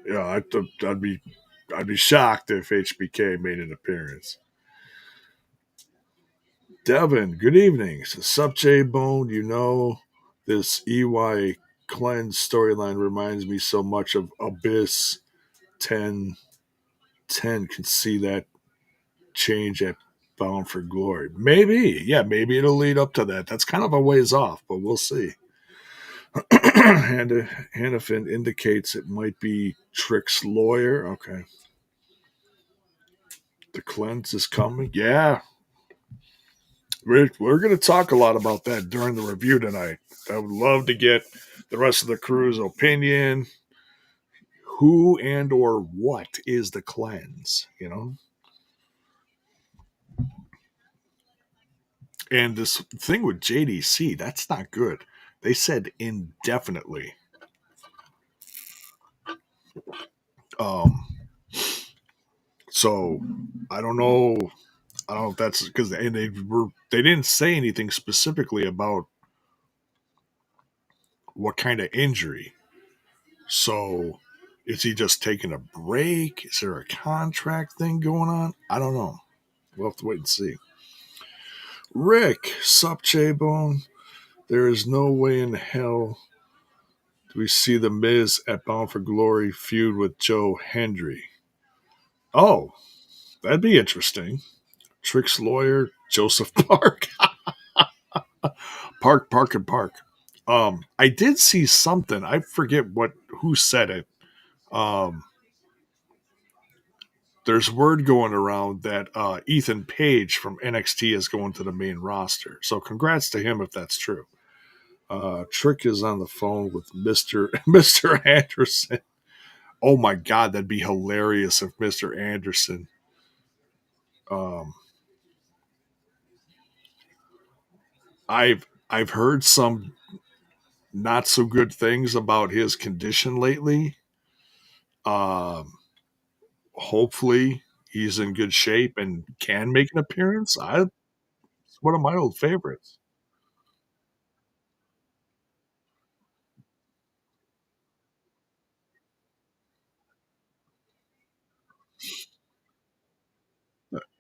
Yeah, I'd be shocked if HBK made an appearance. Devin, good evening. So, sup, J Bone? This EY cleanse storyline reminds me so much of Abyss 10. Can see that change at Bound for Glory. Maybe, yeah, maybe it'll lead up to that. That's kind of a ways off, but we'll see. And Hannafin indicates it might be Trick's lawyer. Okay, the cleanse is coming. Yeah, we're going to talk a lot about that during the review tonight. I would love to get the rest of the crew's opinion. Who and or what is the cleanse? And this thing with JDC, that's not good. They said indefinitely. Um, so I don't know. I don't know if that's because they didn't say anything specifically about what kind of injury. So is he just taking a break? Is there a contract thing going on? I don't know. We'll have to wait and see. Rick, sup, J-Bone? There is no way in hell do we see the Miz at Bound for Glory feud with Joe Hendry. Oh, that'd be interesting. Trick's lawyer, Joseph Park. Park, and Park. I did see something. I forget who said it. Um, there's word going around that Ethan Page from NXT is going to the main roster. So congrats to him if that's true. Trick is on the phone with Mister Anderson. Oh my God, that'd be hilarious if Mister Anderson. Um, I've heard some not so good things about his condition lately. Um, Hopefully he's in good shape and can make an appearance. It's one of my old favorites.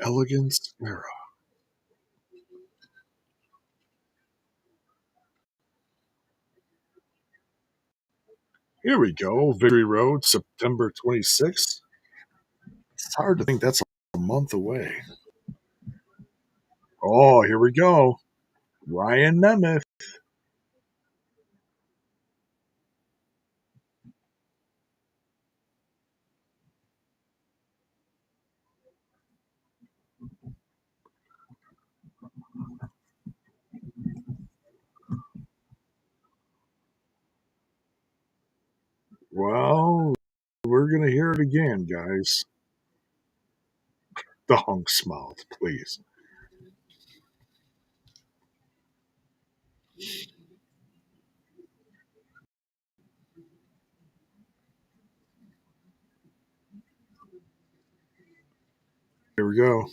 Elegance era. Here we go. Victory Road, September 26th. It's hard to think that's a month away. Oh, here we go. Ryan Nemeth. we're going to hear it again, guys. The hunk's mouth, please. Here we go.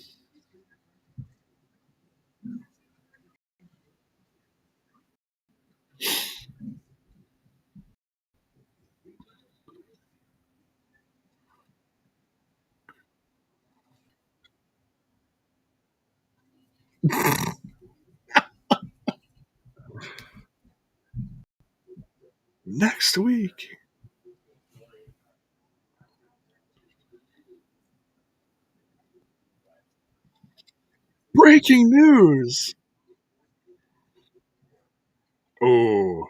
Next week. Breaking news. Oh,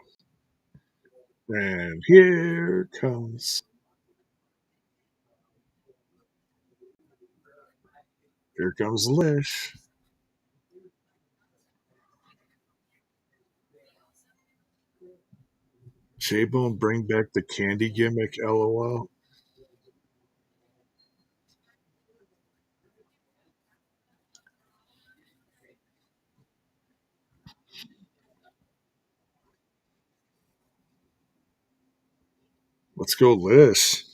and here comes Lish. JAYBONE bring back the candy gimmick, lol. Let's go, Lish.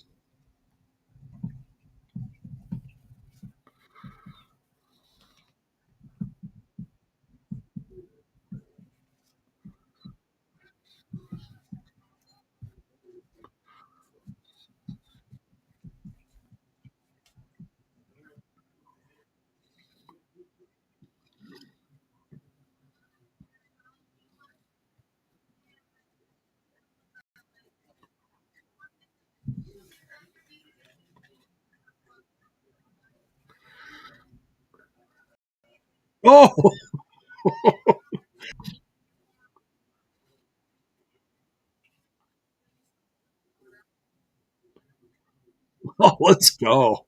Oh, oh, let's go.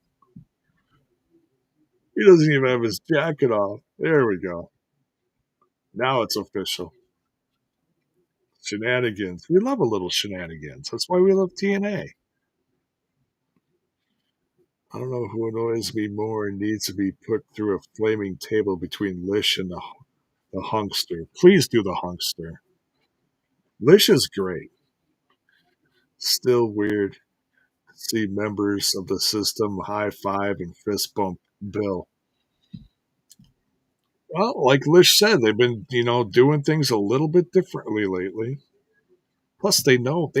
He doesn't even have his jacket off. There we go. Now it's official. Shenanigans. We love a little shenanigans. That's why we love TNA. I don't know who annoys me more and needs to be put through a flaming table between Lish and the Hunkster. Please do the Hunkster. Lish is great. Still weird to see members of the system high five and fist bump Bill. Well, like Lish said, they've been, doing things a little bit differently lately. Plus, they all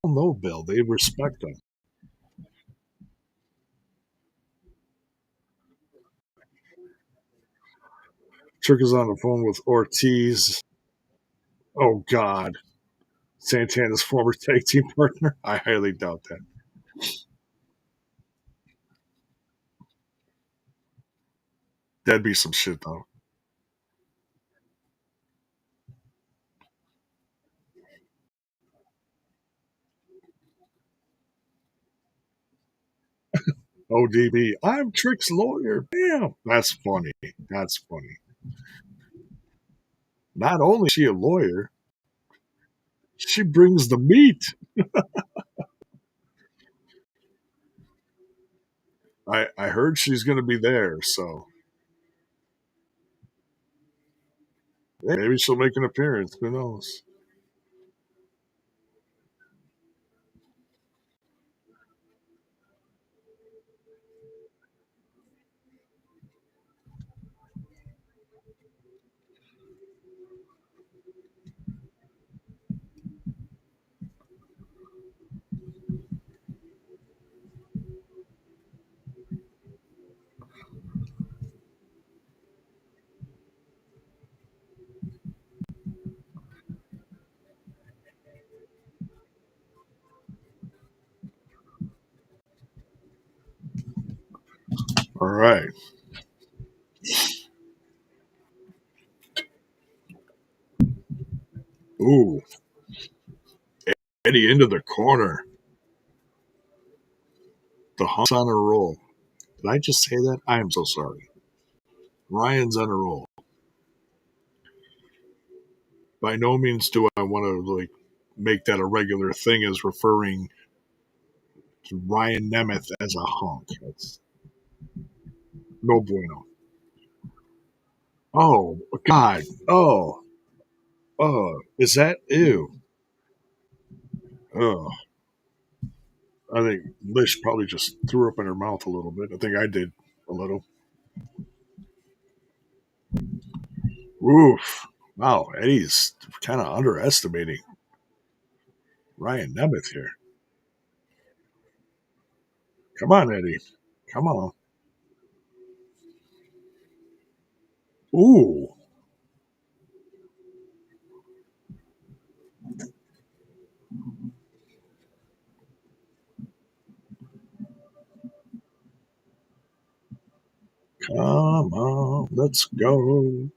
know Bill. They respect him. Trick is on the phone with Ortiz. Oh, God. Santana's former tag team partner. I highly doubt that. That'd be some shit, though. ODB. I'm Trick's lawyer. Damn. That's funny. That's funny. Not only is she a lawyer, she brings the meat. I heard she's going to be there, so maybe she'll make an appearance. Who knows? All right. Ooh, Eddie into the corner. The Hunk's on a roll. Did I just say that? I am so sorry. Ryan's on a roll. By no means do I want to make that a regular thing as referring Ryan Nemeth as a hunk. That's no bueno. Oh God. Is that ew? Oh, I think Lish probably just threw up in her mouth a little bit. I think I did a little. Oof. Wow, Eddie's kind of underestimating Ryan Nemeth here. Come on, Eddie. Come on. Ooh. Come on. Let's go.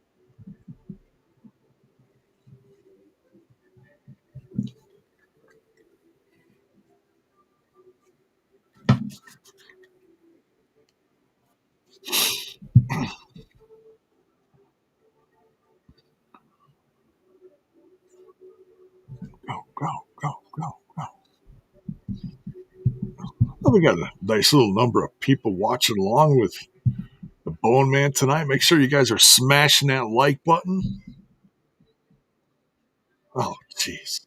Go, go, go, go, go. Oh, we got a nice little number of people watching along with the Bone Man tonight. Make sure you guys are smashing that like button. Oh, jeez.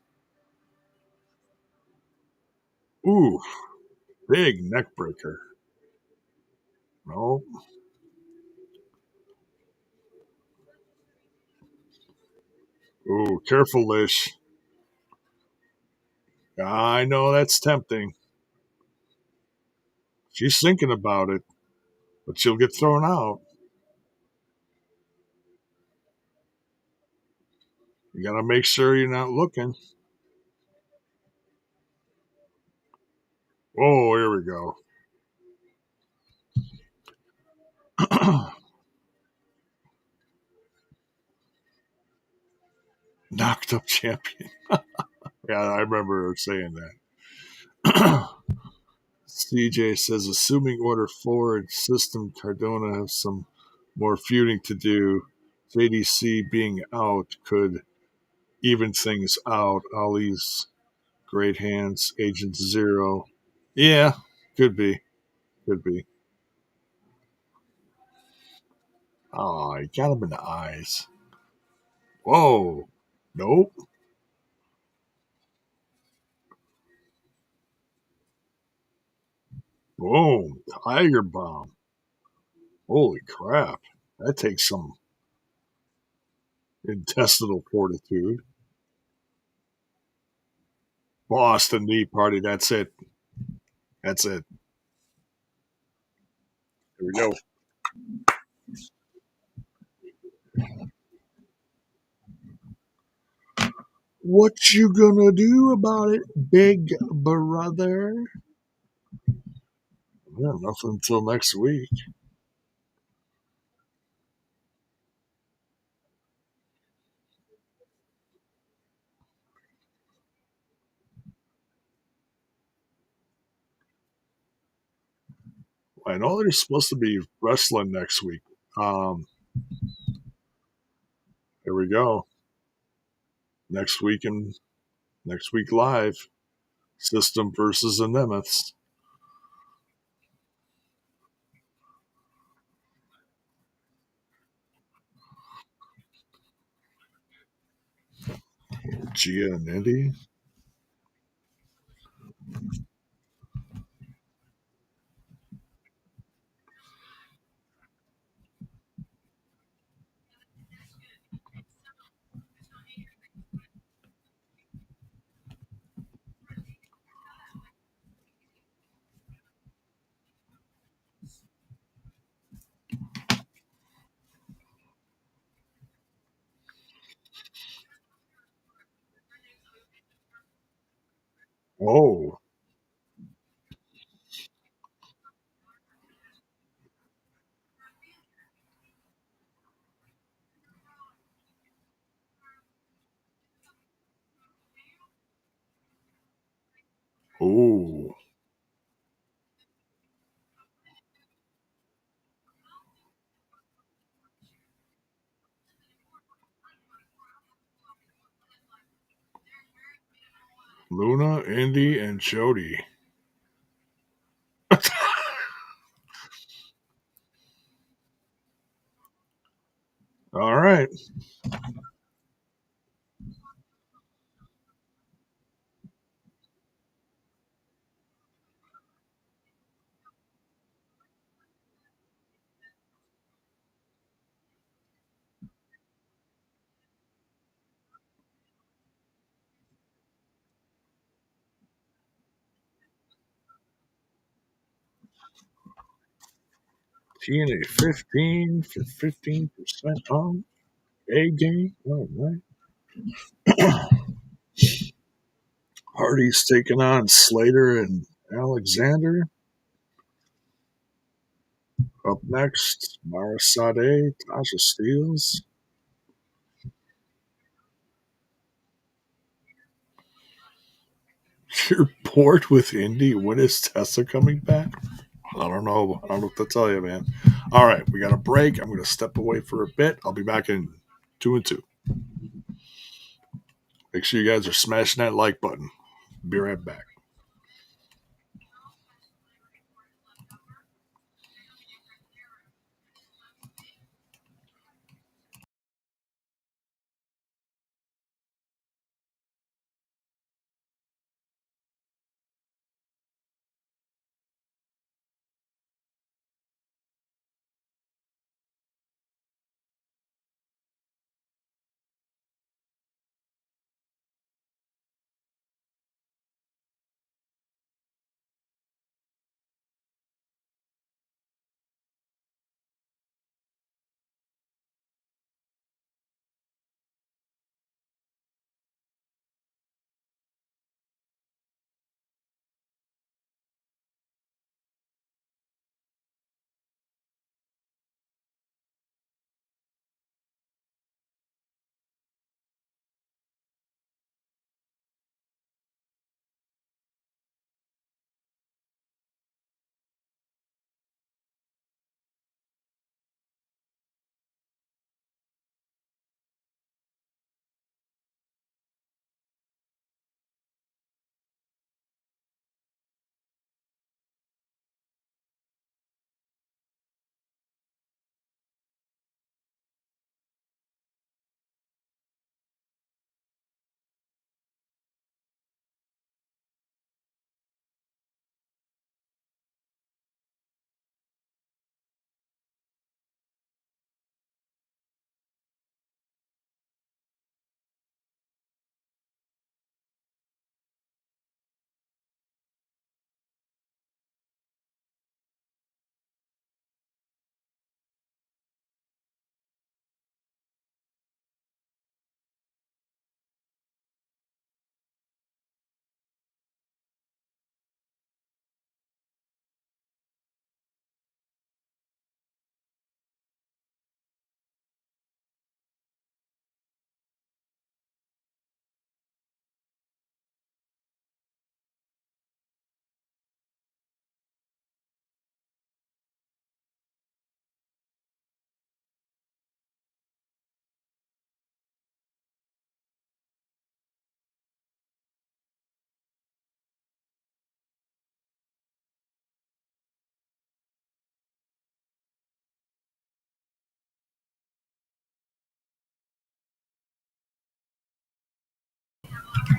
Ooh, big neck breaker. No. Ooh, careful, Lish. I know that's tempting. She's thinking about it, but she'll get thrown out. You got to make sure you're not looking. Oh, here we go. Knocked up champion. Yeah, I remember her saying that. CJ says, assuming Order 4 and System Cardona have some more feuding to do, JDC being out could even things out. Ali's great hands, Agent Zero. Yeah, could be. Could be. Oh, he got him in the eyes. Whoa. Nope. Boom. Tiger bomb. Holy crap. That takes some intestinal fortitude. Boston Knee Party. That's it. That's it. Here we go. What you gonna do about it, big brother? Yeah, nothing until next week. I know they're supposed to be wrestling next week. Um, Here we go. Next week and next week live. System versus the Nemeths. Gia and Indy. Oh, oh, Luna, Indy, and Jody. All right. TNA 15 for 15% on A game. All right. Hardy's taking on Slater and Alexander. Up next, Mara Sade, Tasha Steeles. You're bored with Indy. When is Tessa coming back? I don't know. I don't know what to tell you, man. All right, we got a break. I'm going to step away for a bit. I'll be back in 2 and 2. Make sure you guys are smashing that like button. Be right back.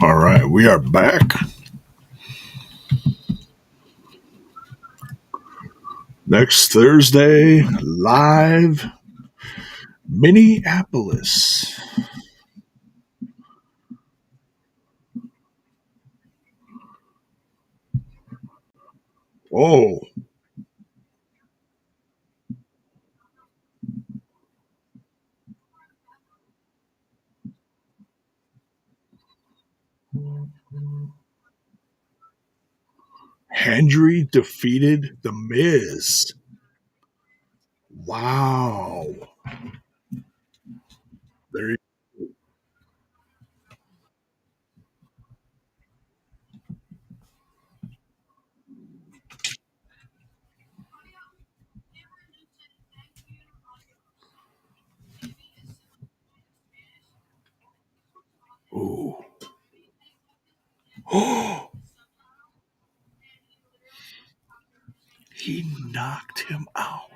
All right, we are back. Next Thursday, live Minneapolis. Oh, Hendry defeated The Miz. Wow. There you go. Oh, he knocked him out.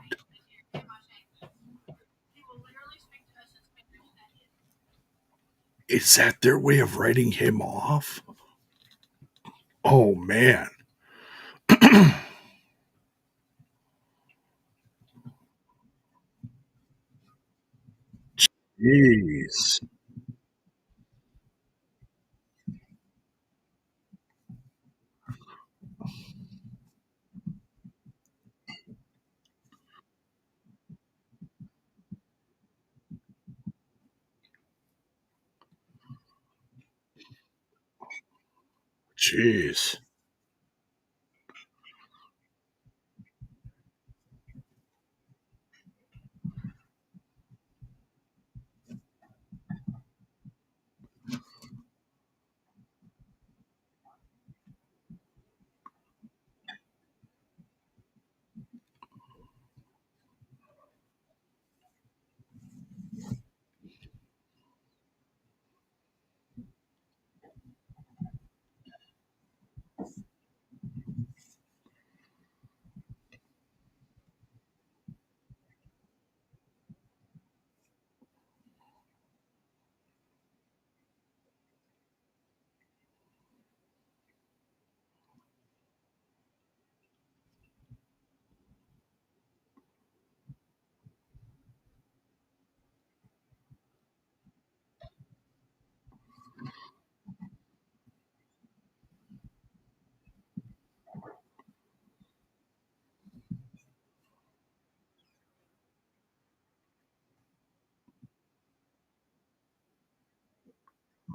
Is that their way of writing him off? Oh man. Jeez. Jeez.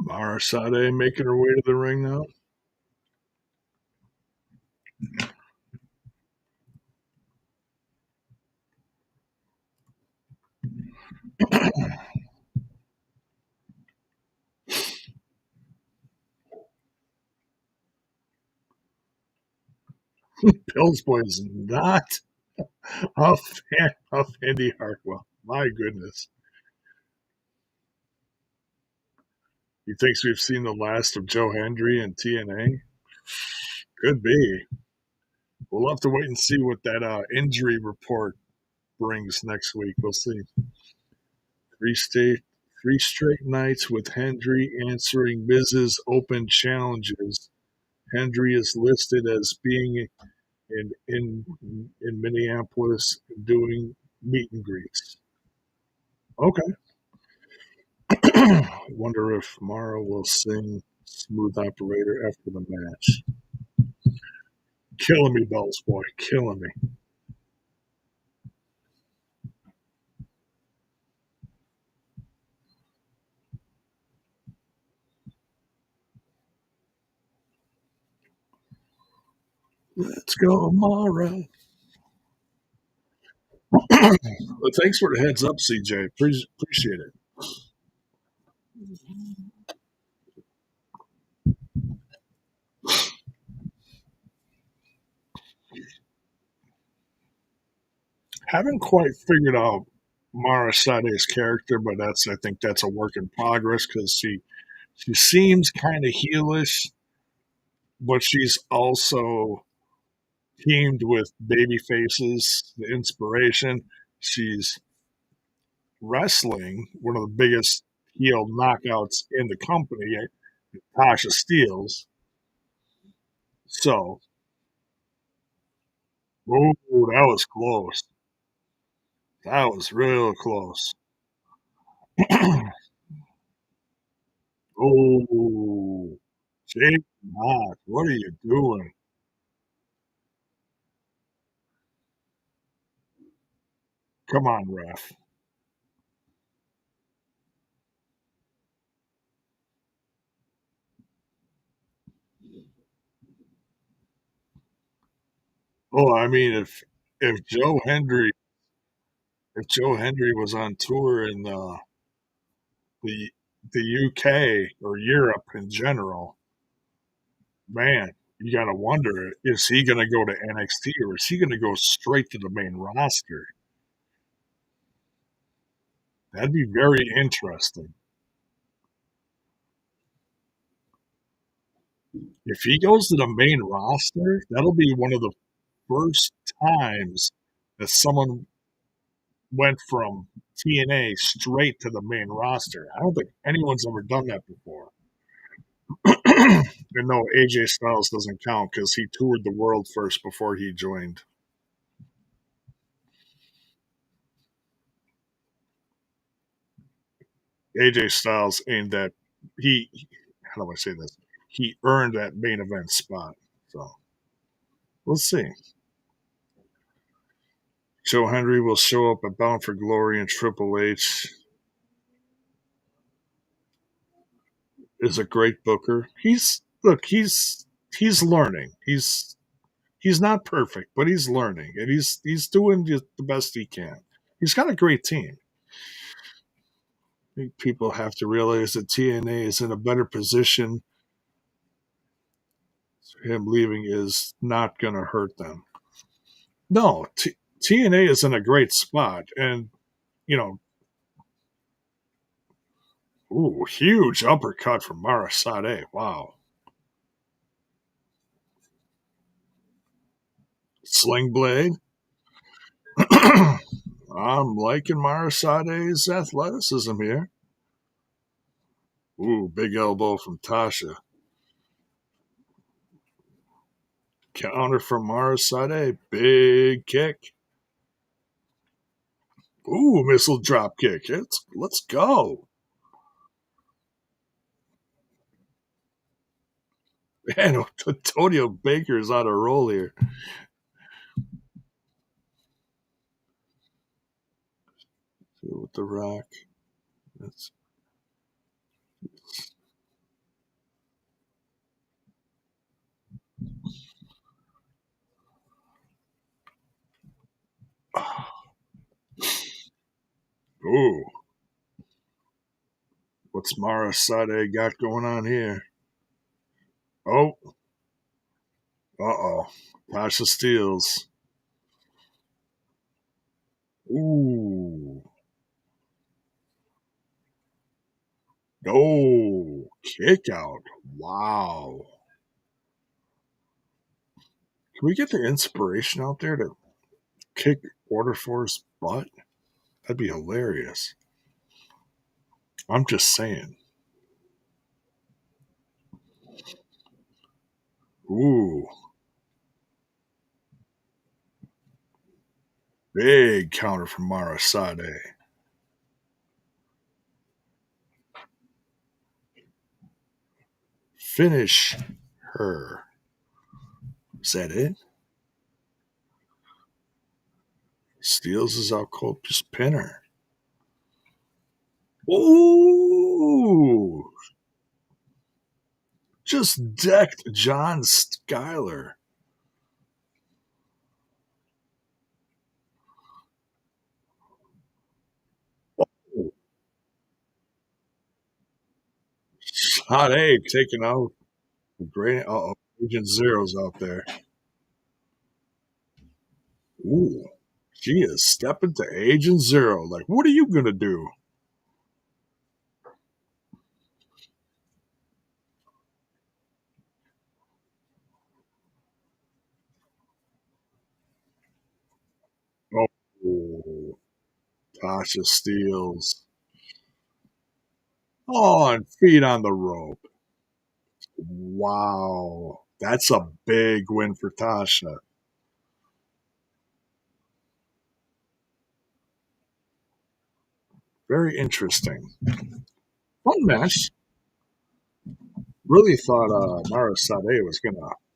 Marasade making her way to the ring now. Pillsboy is not a fan of Andy Hartwell. My goodness. He thinks we've seen the last of Joe Hendry and TNA? Could be. We'll have to wait and see what that injury report brings next week. We'll see. Three state, three straight nights with Hendry answering Miz's open challenges. Hendry is listed as being in Minneapolis doing meet and greets. Okay. Wonder if Mara will sing "Smooth Operator" after the match. Killing me, Bells boy, killing me. Let's go, Mara. Well, thanks for the heads up, CJ. Appreciate it. Haven't quite figured out Mara Sade's character, but I think that's a work in progress because she seems kind of heelish, but she's also teamed with baby faces, the inspiration. She's wrestling one of the biggest heel knockouts in the company, Tasha Steeles. So, oh, that was close. That was real close. Oh, Jake Knox, what are you doing? Come on, ref. Oh, I mean, if Joe Hendry was on tour in the the UK or Europe in general, man, you got to wonder: is he going to go to NXT or is he going to go straight to the main roster? That'd be very interesting. If he goes to the main roster, that'll be one of the first times that someone went from TNA straight to the main roster. I don't think anyone's ever done that before. And no, AJ Styles doesn't count because he toured the world first before he joined. AJ Styles aimed that he how do I say this? He earned that main event spot. So let's see. Joe Henry will show up at Bound for Glory, and Triple H is a great booker. He's learning. He's not perfect, but he's learning, and he's doing the best he can. He's got a great team. I think people have to realize that TNA is in a better position. Him leaving is not going to hurt them. No, TNA is in a great spot, and you know, ooh, huge uppercut from Mara Sade. Wow, Sling Blade. I'm liking Mara Sade's athleticism here. Ooh, big elbow from Tasha. Counter from Mara Sade. Big kick. Ooh, missile drop kick. Let's go. Man, Antonio Baker's on a roll here. With the Rock. That's ooh. What's Mara Sade got going on here? Oh, uh-oh. Tasha Steels. Ooh. No. Kick out. Wow. Can we get the inspiration out there to kick Order Force butt? That'd be hilarious. I'm just saying. Ooh. Big counter from Mara Sade. Finish her. Is that it? Steals is out cold. Just pin her. Ooh. Just decked John Schuyler. Oh, Sade taking out the great. Uh oh. Agent Zero's out there. Ooh. She is stepping to Agent Zero. Like, what are you going to do? Oh, Tasha Steels. Oh, and feet on the rope. Wow. That's a big win for Tasha. Very interesting. Fun match. Really thought Mara Sade was going to.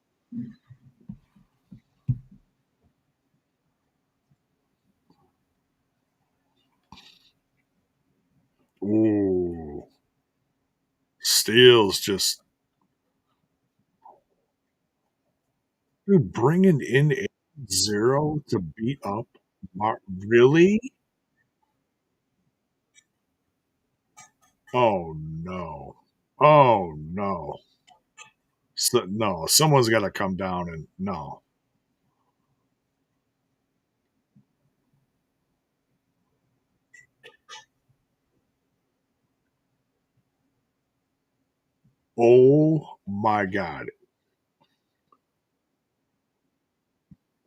Ooh. Steels just. Dude, bringing in Zero to beat up. Really? Oh, no. Oh, no. So, no, someone's got to come down and no. Oh my God.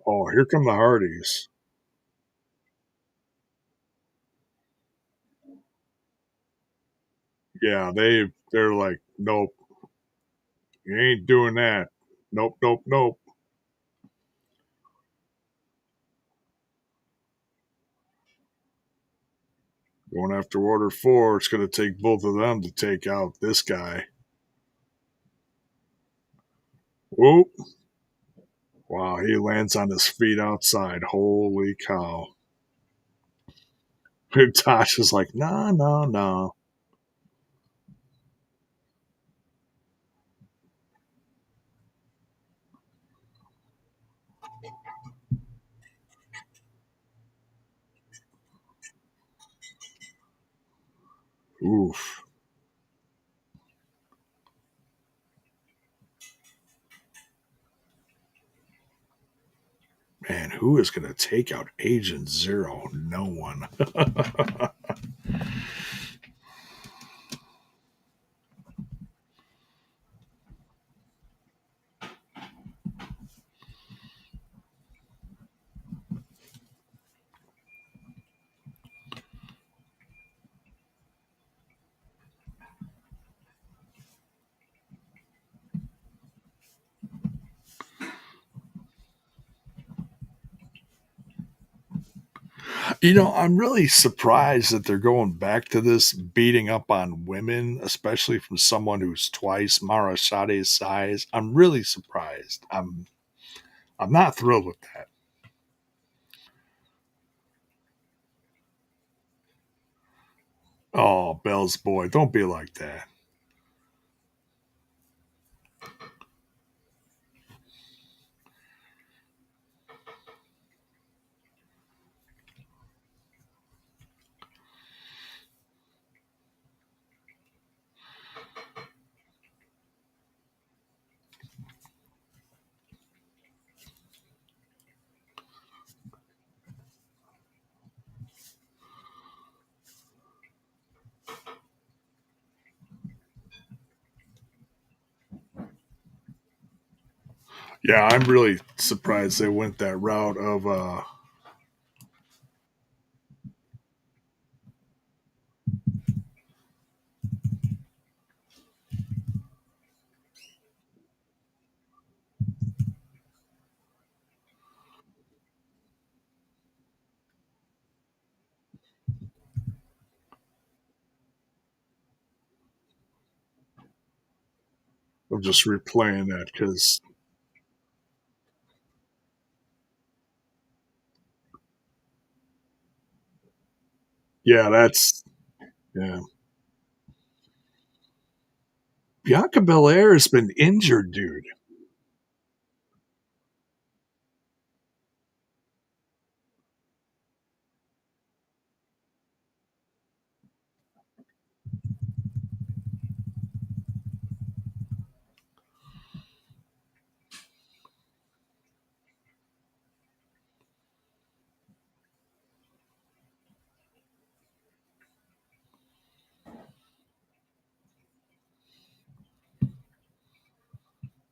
Oh, here come the Hardys. Yeah, they're like, nope, you ain't doing that. Nope, nope, nope. Going after order four, it's going to take both of them to take out this guy. Whoop. Wow, he lands on his feet outside. Holy cow. Tosh is like, no, no, no. Oof. Man, who is going to take out Agent Zero? No one. I'm really surprised that they're going back to this beating up on women, especially from someone who's twice Mara Shade's size. I'm really surprised. I'm not thrilled with that. Oh, Bell's boy, don't be like that. Yeah, I'm really surprised they went that route of just replaying that because yeah, that's yeah. Bianca Belair has been injured, dude.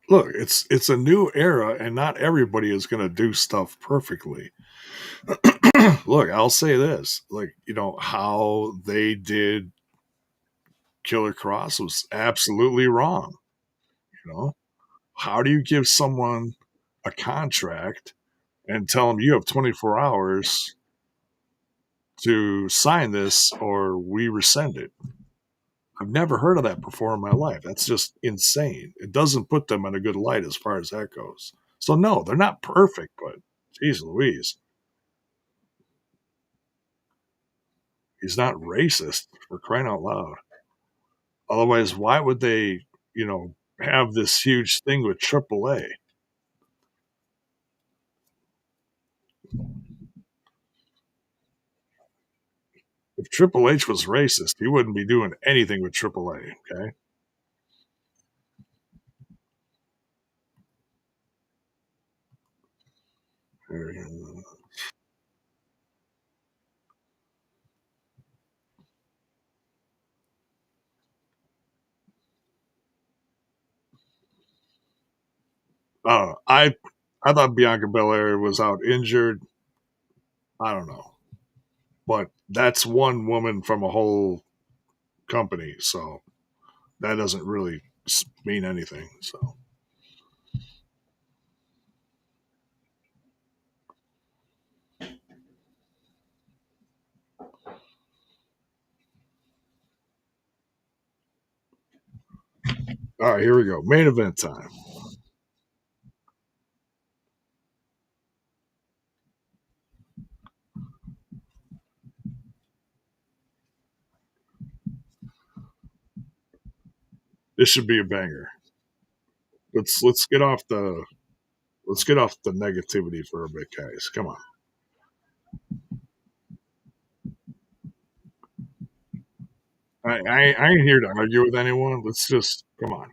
Look, it's a new era, and not everybody is going to do stuff perfectly. Look, I'll say this: like how they did Killer Cross was absolutely wrong. You know, how do you give someone a contract and tell them you have 24 hours to sign this or we rescind it? I've never heard of that before in my life. That's just insane. It doesn't put them in a good light as far as that goes. So no, they're not perfect, but geez Louise, he's not racist for crying out loud. Otherwise, why would they, have this huge thing with AAA? If Triple H was racist, he wouldn't be doing anything with AAA. Okay. I thought Bianca Belair was out injured. I don't know, but that's one woman from a whole company, so that doesn't really mean anything. So, all right, here we go. Main event time. This should be a banger. Let's get off the negativity for a bit, guys. Come on. I ain't here to argue with anyone. Let's just come on.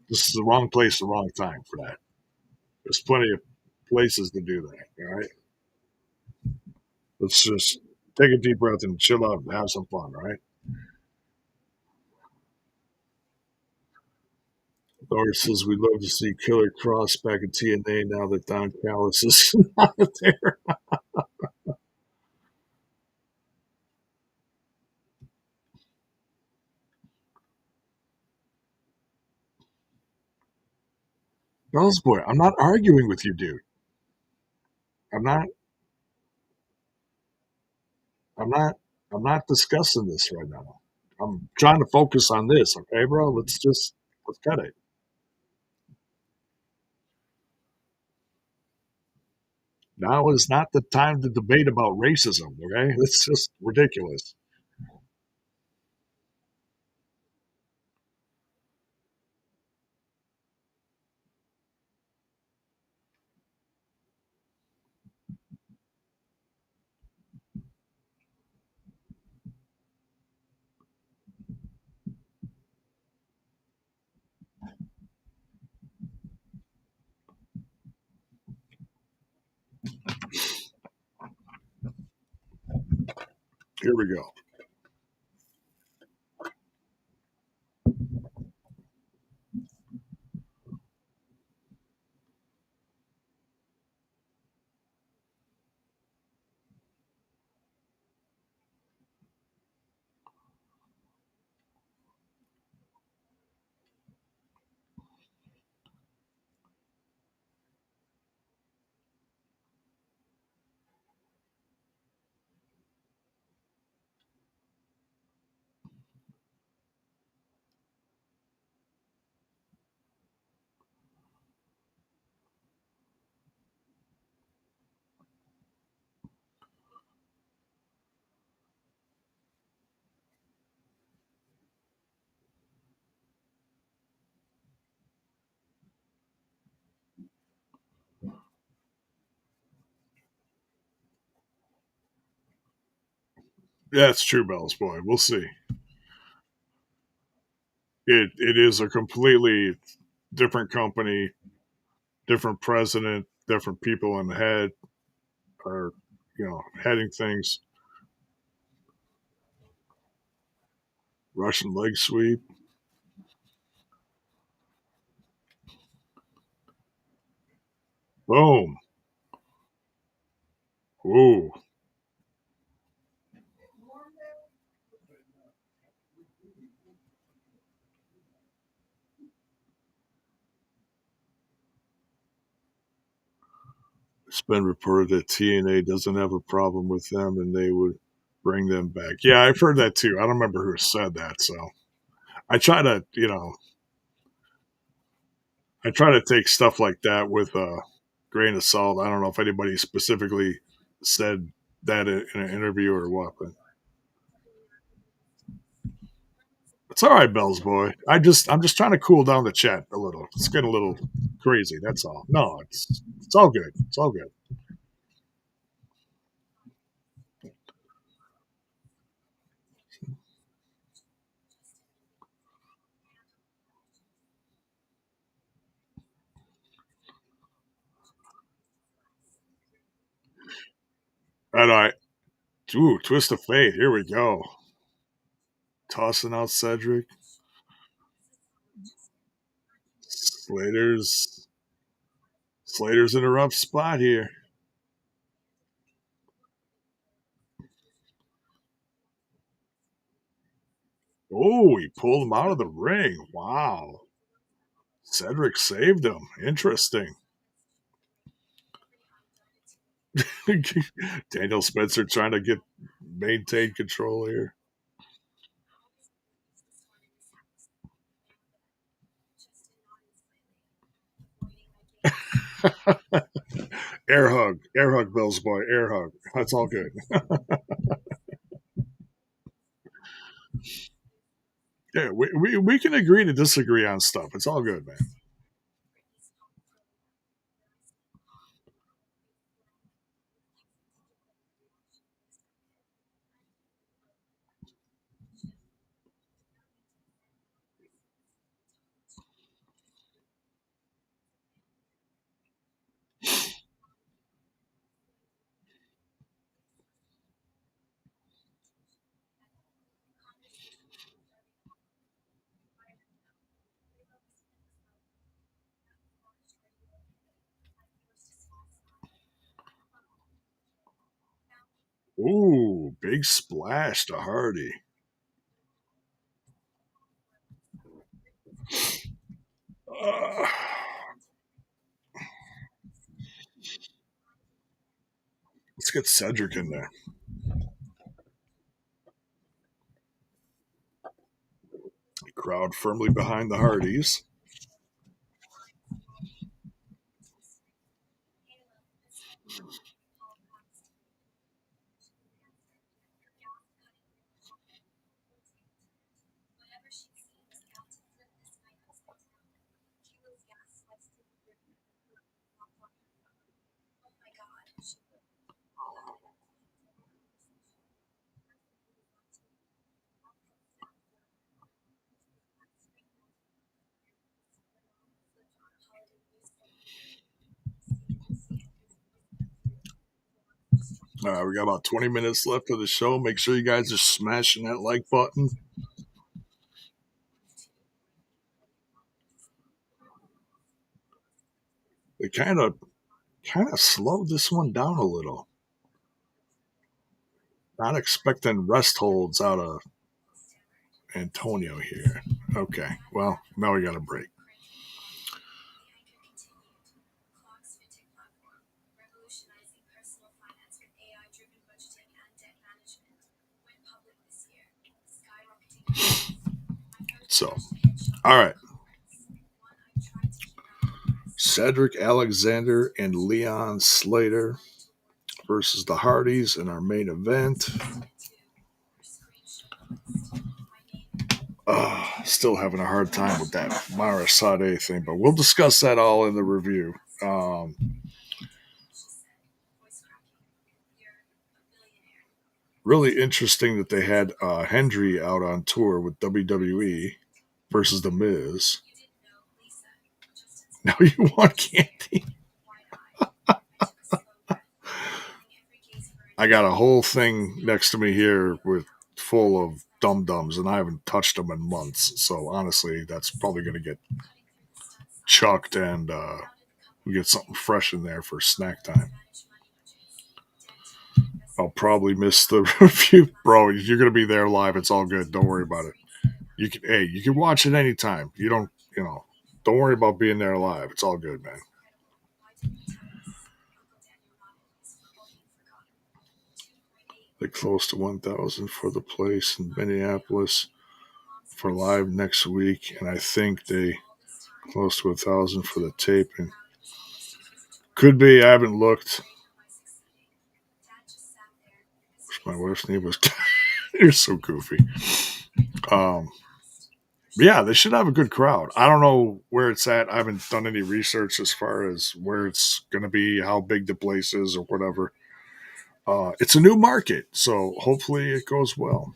This is the wrong place, the wrong time for that. There's plenty of places to do that. All right. Let's just take a deep breath and chill out and have some fun. All right. Laura says we'd love to see Killer Cross back in TNA now that Don Callis is not there. Girls, boy, I'm not arguing with you, dude. I'm not. I'm not. I'm not discussing this right now. I'm trying to focus on this. Okay, bro. Let's cut it. Now is not the time to debate about racism. Okay, it's just ridiculous. Here we go. Yeah, it's true, Bells boy. We'll see. It is a completely different company, different president, different people in the head are heading things. Russian leg sweep. Boom. Ooh. It's been reported that TNA doesn't have a problem with them and they would bring them back. Yeah, I've heard that too. I don't remember who said that. So I try to, I try to take stuff like that with a grain of salt. I don't know if anybody specifically said that in an interview or what, but it's all right, Bells boy. I'm just trying to cool down the chat a little. It's getting a little crazy. That's all. No, it's all good. It's all good. All right. Ooh, twist of fate. Here we go. Tossing out Cedric. Slater's Slater's in a rough spot here. Oh, he pulled him out of the ring. Wow. Cedric saved him. Interesting. Daniel Spencer trying to get maintain control here. Air hug, Bill's boy, air hug. That's all good. Yeah, we can agree to disagree on stuff. It's all good, man. Ooh, big splash to Hardy. Uh, let's get Cedric in there. Crowd firmly behind the Hardys. All right, we got about 20 minutes left of the show. Make sure you guys are smashing that like button. They kind of slowed this one down a little. Not expecting rest holds out of Antonio here. Okay, well, now we got a break. So, all right. Cedric Alexander and Leon Slater versus the Hardys in our main event. Still having a hard time with that Mara Sade thing, but we'll discuss that all in the review. Um, really interesting that they had Hendry out on tour with WWE versus The Miz. Now you want Candy? I got a whole thing next to me here with full of dum dums, and I haven't touched them in months. So honestly, that's probably going to get chucked, and we get something fresh in there for snack time. I'll probably miss the review, bro. You're going to be there live. It's all good. Don't worry about it. You can watch it anytime. You don't, don't worry about being there live. It's all good, man. They're close to 1,000 for the place in Minneapolis for live next week, and I think they close to 1,000 for the taping. Could be. I haven't looked. My wife's name was. You're so goofy. Um, yeah, they should have a good crowd. I don't know where it's at. I haven't done any research as far as where it's going to be, how big the place is, or whatever. It's a new market, so hopefully it goes well.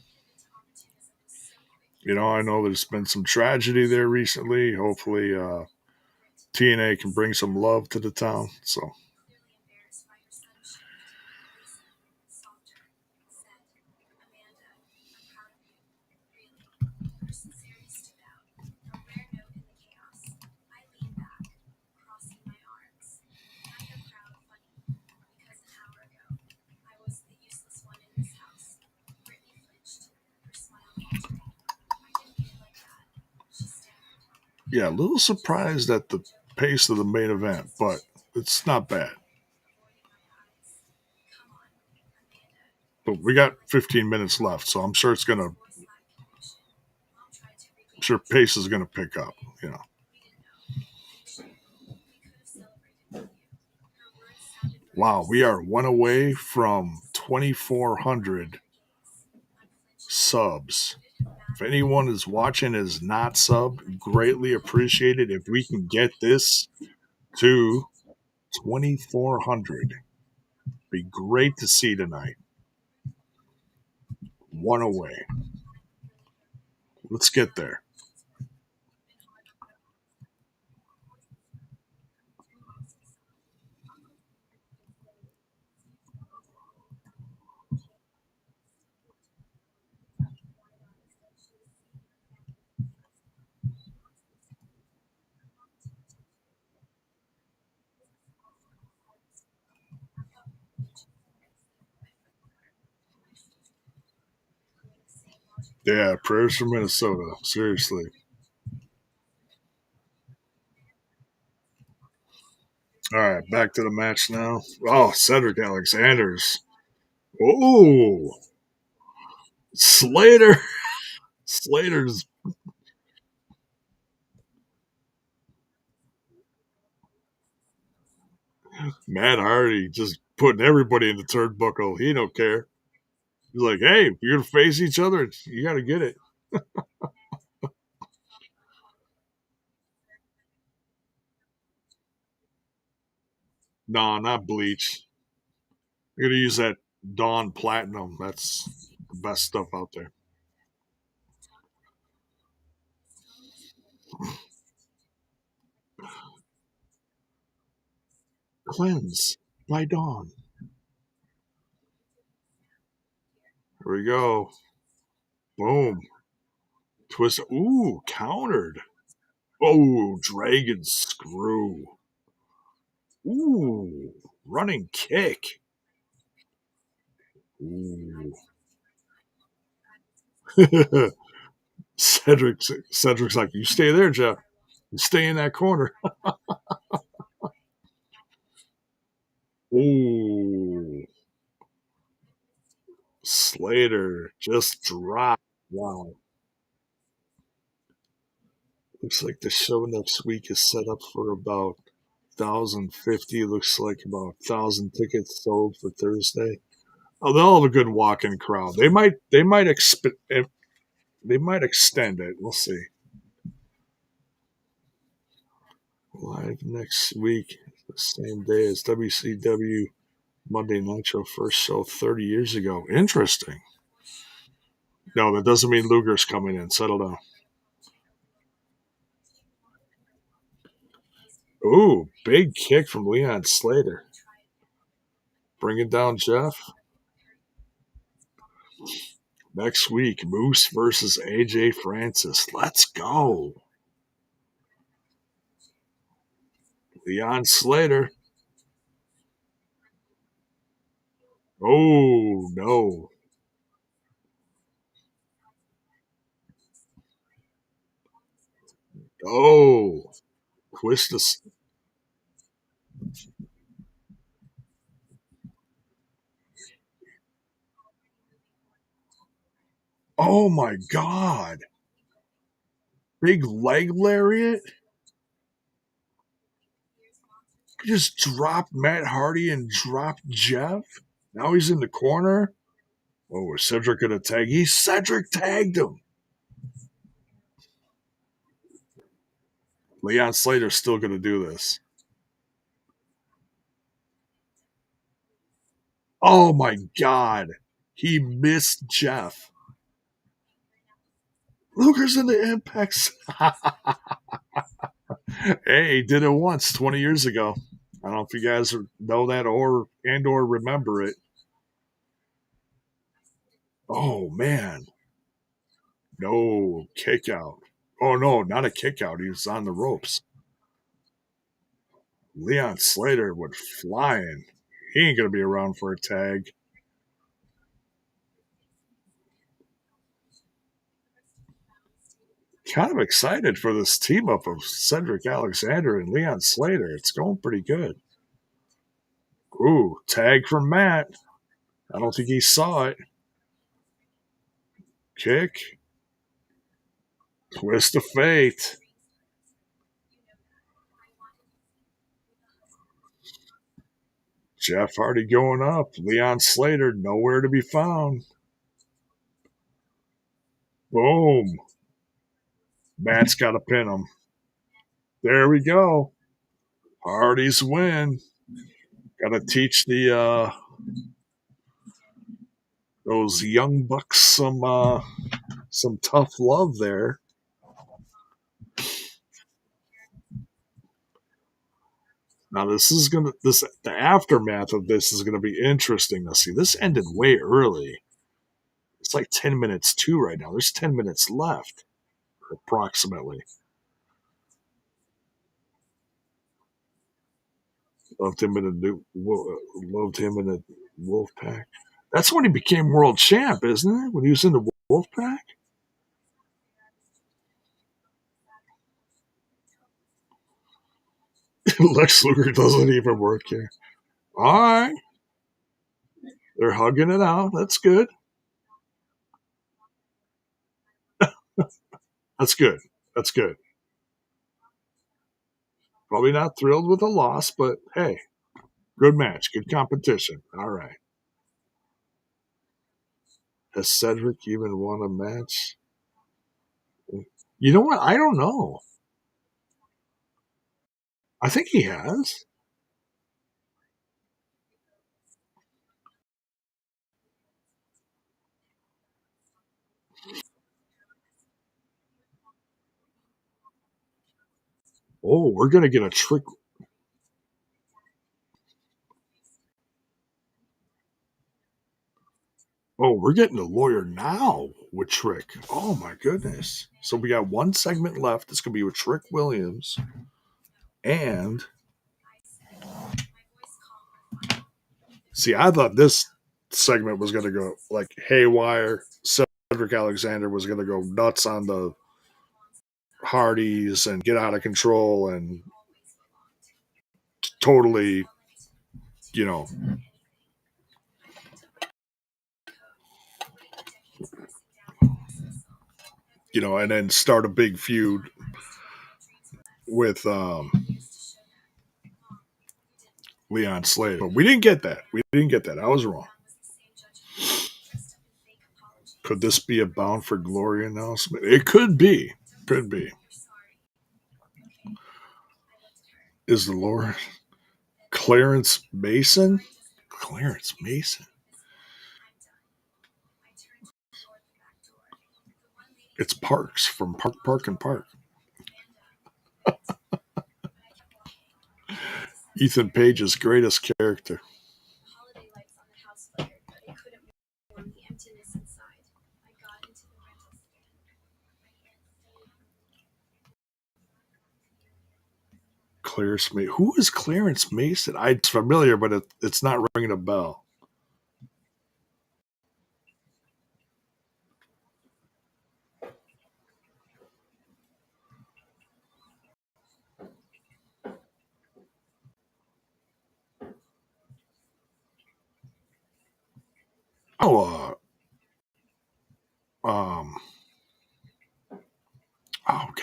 I know there's been some tragedy there recently. Hopefully, TNA can bring some love to the town. So, Yeah, a little surprised at the pace of the main event, but it's not bad. But we got 15 minutes left, so I'm sure I'm sure pace is gonna pick up. You know, wow, we are one away from 2,400 subs. If anyone is watching is not subbed, greatly appreciated if we can get this to 2,400. Be great to see tonight. One away. Let's get there. Yeah, prayers for Minnesota. Seriously. All right, back to the match now. Oh, Cedric Alexander's. Oh, Slater. Slater's Matt Hardy just putting everybody in the turnbuckle. He don't care. He's like, hey, if you're gonna face each other, you got to get it. No, not bleach. You're gonna use that Dawn Platinum. That's the best stuff out there. Cleanse by Dawn. Here we go. Boom. Twist. Ooh, countered. Oh, Dragon Screw. Ooh, running kick. Ooh. Cedric's like, you stay there, Jeff. You stay in that corner. Ooh, Slater just dropped. Wow. Looks like the show next week is set up for about 1,050. Looks like about 1,000 tickets sold for Thursday. Oh, they'll have a good walk-in crowd. They might extend it. We'll see. Live next week, the same day as WCW Monday Nitro first show 30 years ago. Interesting. No, that doesn't mean Luger's coming in. Settle down. Ooh, big kick from Leon Slater. Bring it down, Jeff. Next week, Moose versus AJ Francis. Let's go. Leon Slater. Oh, no. Oh, twist this. Oh, my God. Big leg lariat. Just dropped Matt Hardy and dropped Jeff. Now he's in the corner. Oh, is Cedric going to tag? Cedric tagged him. Leon Slater's still going to do this. Oh my God. He missed Jeff. Luger's in the Impacts. Hey, he did it once 20 years ago. I don't know if you guys know that or remember it. Oh man. No kick out. Oh no, not a kick out. He was on the ropes. Leon Slater went flying. He ain't gonna be around for a tag. Kind of excited for this team up of Cedric Alexander and Leon Slater. It's going pretty good. Ooh, tag from Matt. I don't think he saw it. Kick. Twist of fate. Jeff Hardy going up. Leon Slater nowhere to be found. Boom. Matt's got to pin him. There we go. Hardy's win. Got to teach the those young bucks some tough love there. Now the aftermath of this is gonna be interesting to see. This ended way early. It's like 10 minutes too right now. There's 10 minutes left, approximately. Loved him in the Wolf Pack. That's when he became world champ, isn't it? When he was in the Wolf Pack. Lex Luger doesn't even work here. All right, they're hugging it out. That's good. That's good. That's good. Probably not thrilled with the loss, but hey, good match, good competition. All right. Has Cedric even won a match? You know what? I don't know. I think he has. Oh, we're gonna get a trick. Oh, we're getting a lawyer now with Trick. Oh my goodness! So we got one segment left. It's gonna be with Trick Williams, and see, I thought this segment was gonna go like haywire. Cedric Alexander was gonna go nuts on the Hardys and get out of control and totally, you know, and then start a big feud with Leon Slater. But we didn't get that. We didn't get that. I was wrong. Could this be a Bound for Glory announcement? It could be. Could be. Is the Lord Clarence Mason? Clarence Mason. It's Parks from Park and Park. Ethan Page's greatest character. Clarence Mason. Who is Clarence Mason? It's familiar, but it's not ringing a bell. Oh, oh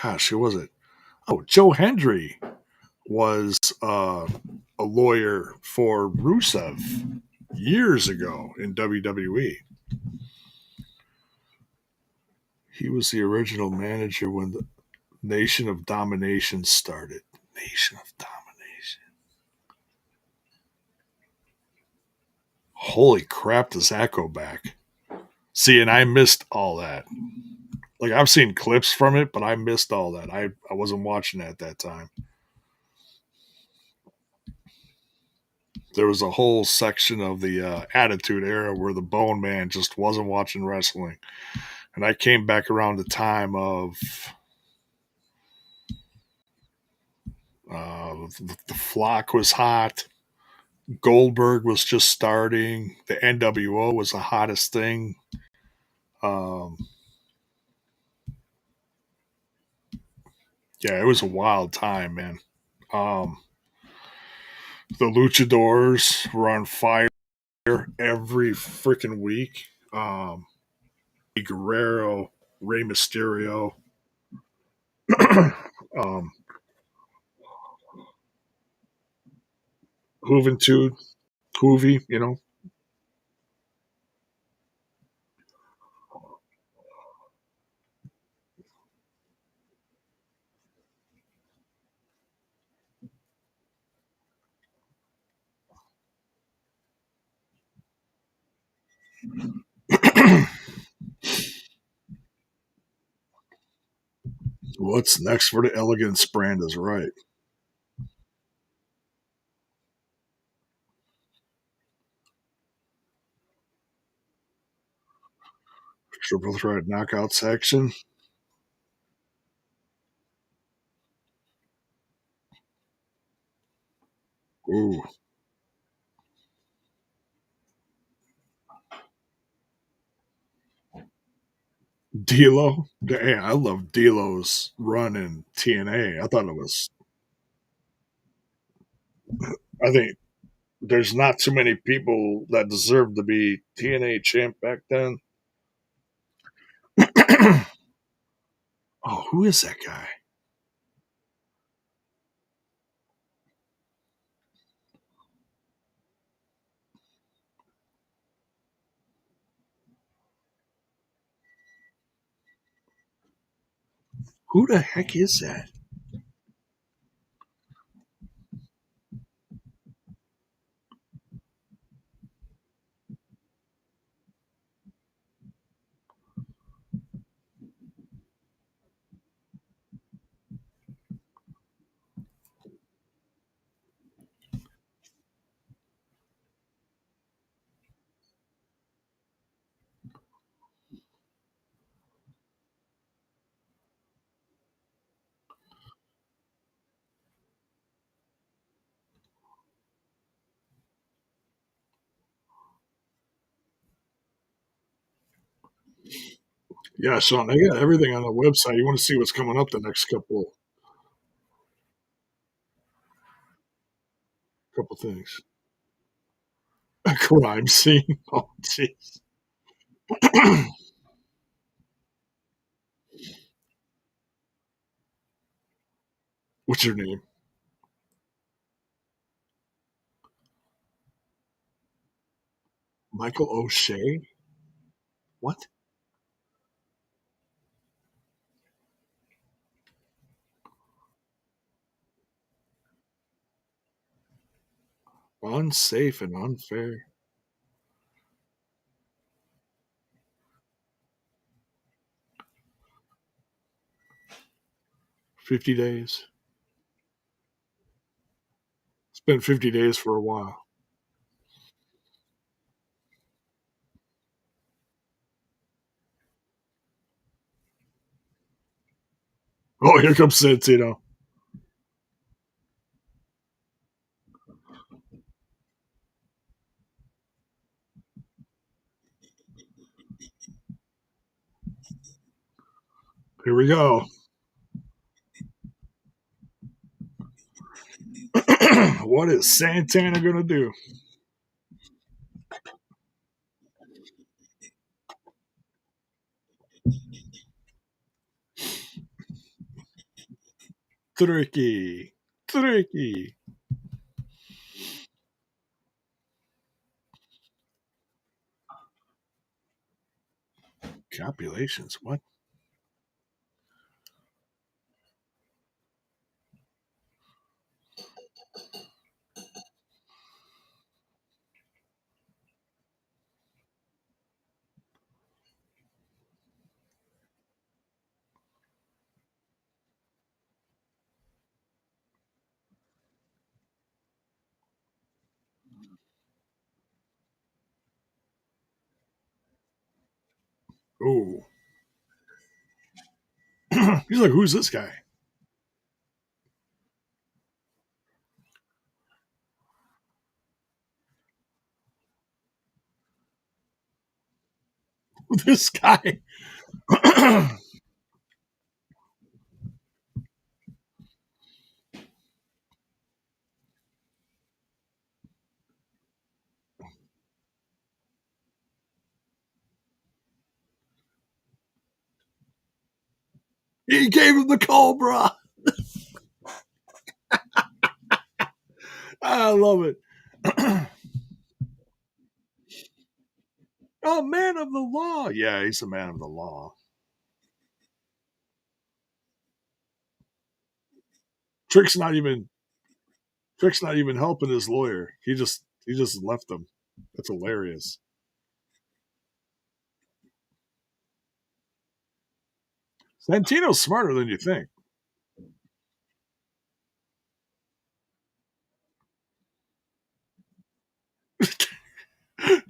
gosh, who was it? Oh, Joe Hendry was a lawyer for Rusev years ago in WWE. He was the original manager when the Nation of Domination started. Nation of Domination. Holy crap, does that go back? See, and I missed all that. Like, I've seen clips from it, but I missed all that. I wasn't watching at that time. There was a whole section of the Attitude Era where the Bone Man just wasn't watching wrestling. And I came back around the time of the Flock was hot. Goldberg was just starting. The NWO was the hottest thing. Um, Yeah, it was a wild time, man. Um, the luchadors were on fire every freaking week. Guerrero, Rey Mysterio, um, Juventud, Hoovy, you know. What's next for the elegance brand is right. Triple threat knockout section. Ooh, D'Lo. Yeah, I love D'Lo's run in TNA. I thought it was. I think there's not too many people that deserve to be TNA champ back then. Oh, who is that guy? Who the heck is that? Yeah, Sean, they got everything on the website. You want to see what's coming up the next couple things. A crime scene. Oh, jeez. What's your name? Michael O'Shea? What? Unsafe and unfair. 50 days. It's been 50 days for a while. Oh, here comes Santino. Here we go. What is Santana going to do? Tricky. Tricky. Copulations. What? Oh. He's like, who's this guy? This guy. He gave him the cobra. I love it. Oh, man of the law. Yeah, he's a man of the law. Trick's not even Trick's not even helping his lawyer. He just left him. That's hilarious. Santino's smarter than you think.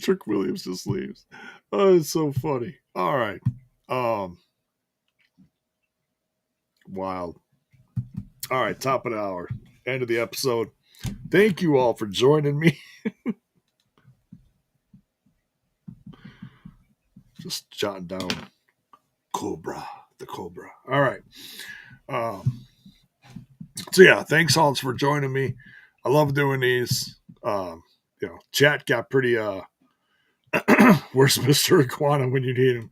Trick Williams just leaves. Oh, it's so funny. All right. Um, Wild. All right, top of the hour. End of the episode. Thank you all for joining me. Just jotting down Cobra, the Cobra. All right. Um, so yeah, thanks all for joining me. I love doing these. Chat got pretty where's Mr. Iguana when you need him?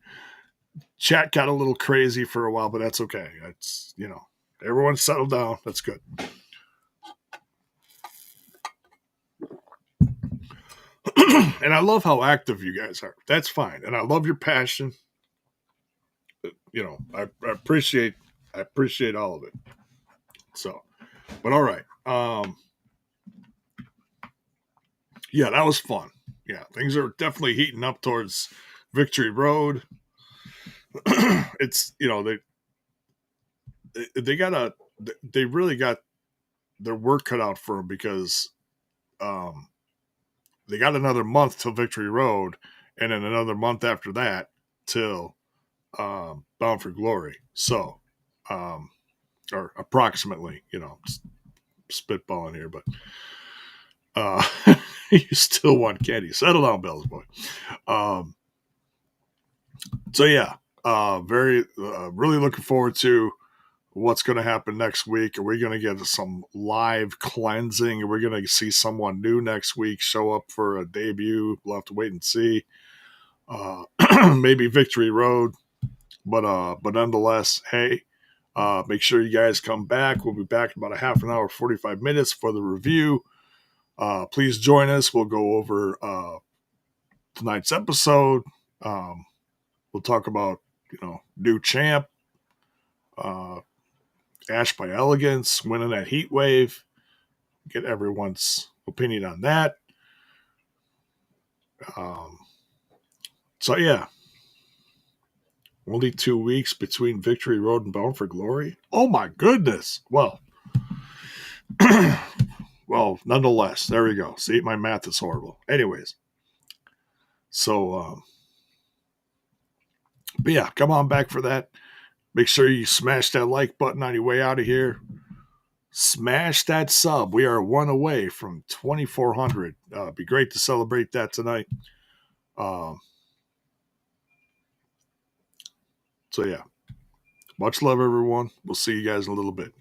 Chat got a little crazy for a while, but that's okay. It's everyone settled down. That's good. And I love how active you guys are. That's fine. And I love your passion. I appreciate all of it. So, but all right. Yeah, that was fun. Yeah, things are definitely heating up towards Victory Road. It's they really got their work cut out for them because um, they got another month till Victory Road, and then another month after that till Bound for Glory. So, or approximately, spitballing here, but uh, you still want candy. Settle down, Bells boy. Um, so yeah, very really looking forward to what's going to happen next week. Are we going to get some live cleansing? Are we going to see someone new next week show up for a debut? We'll have to wait and see. Maybe Victory Road, but nonetheless, hey, make sure you guys come back. We'll be back in about a half an hour, 45 minutes for the review. Please join us. We'll go over tonight's episode. We'll talk about new champ, uh, Ash by Elegance winning that heat wave. Get everyone's opinion on that. Um, so yeah, only 2 weeks between Victory Road and Bound for Glory. Oh my goodness! Well, well, nonetheless, there we go. See, my math is horrible. Anyways, so but yeah, come on back for that. Make sure you smash that like button on your way out of here. Smash that sub. We are one away from 2,400. Be great to celebrate that tonight. Um, so yeah, much love, everyone. We'll see you guys in a little bit.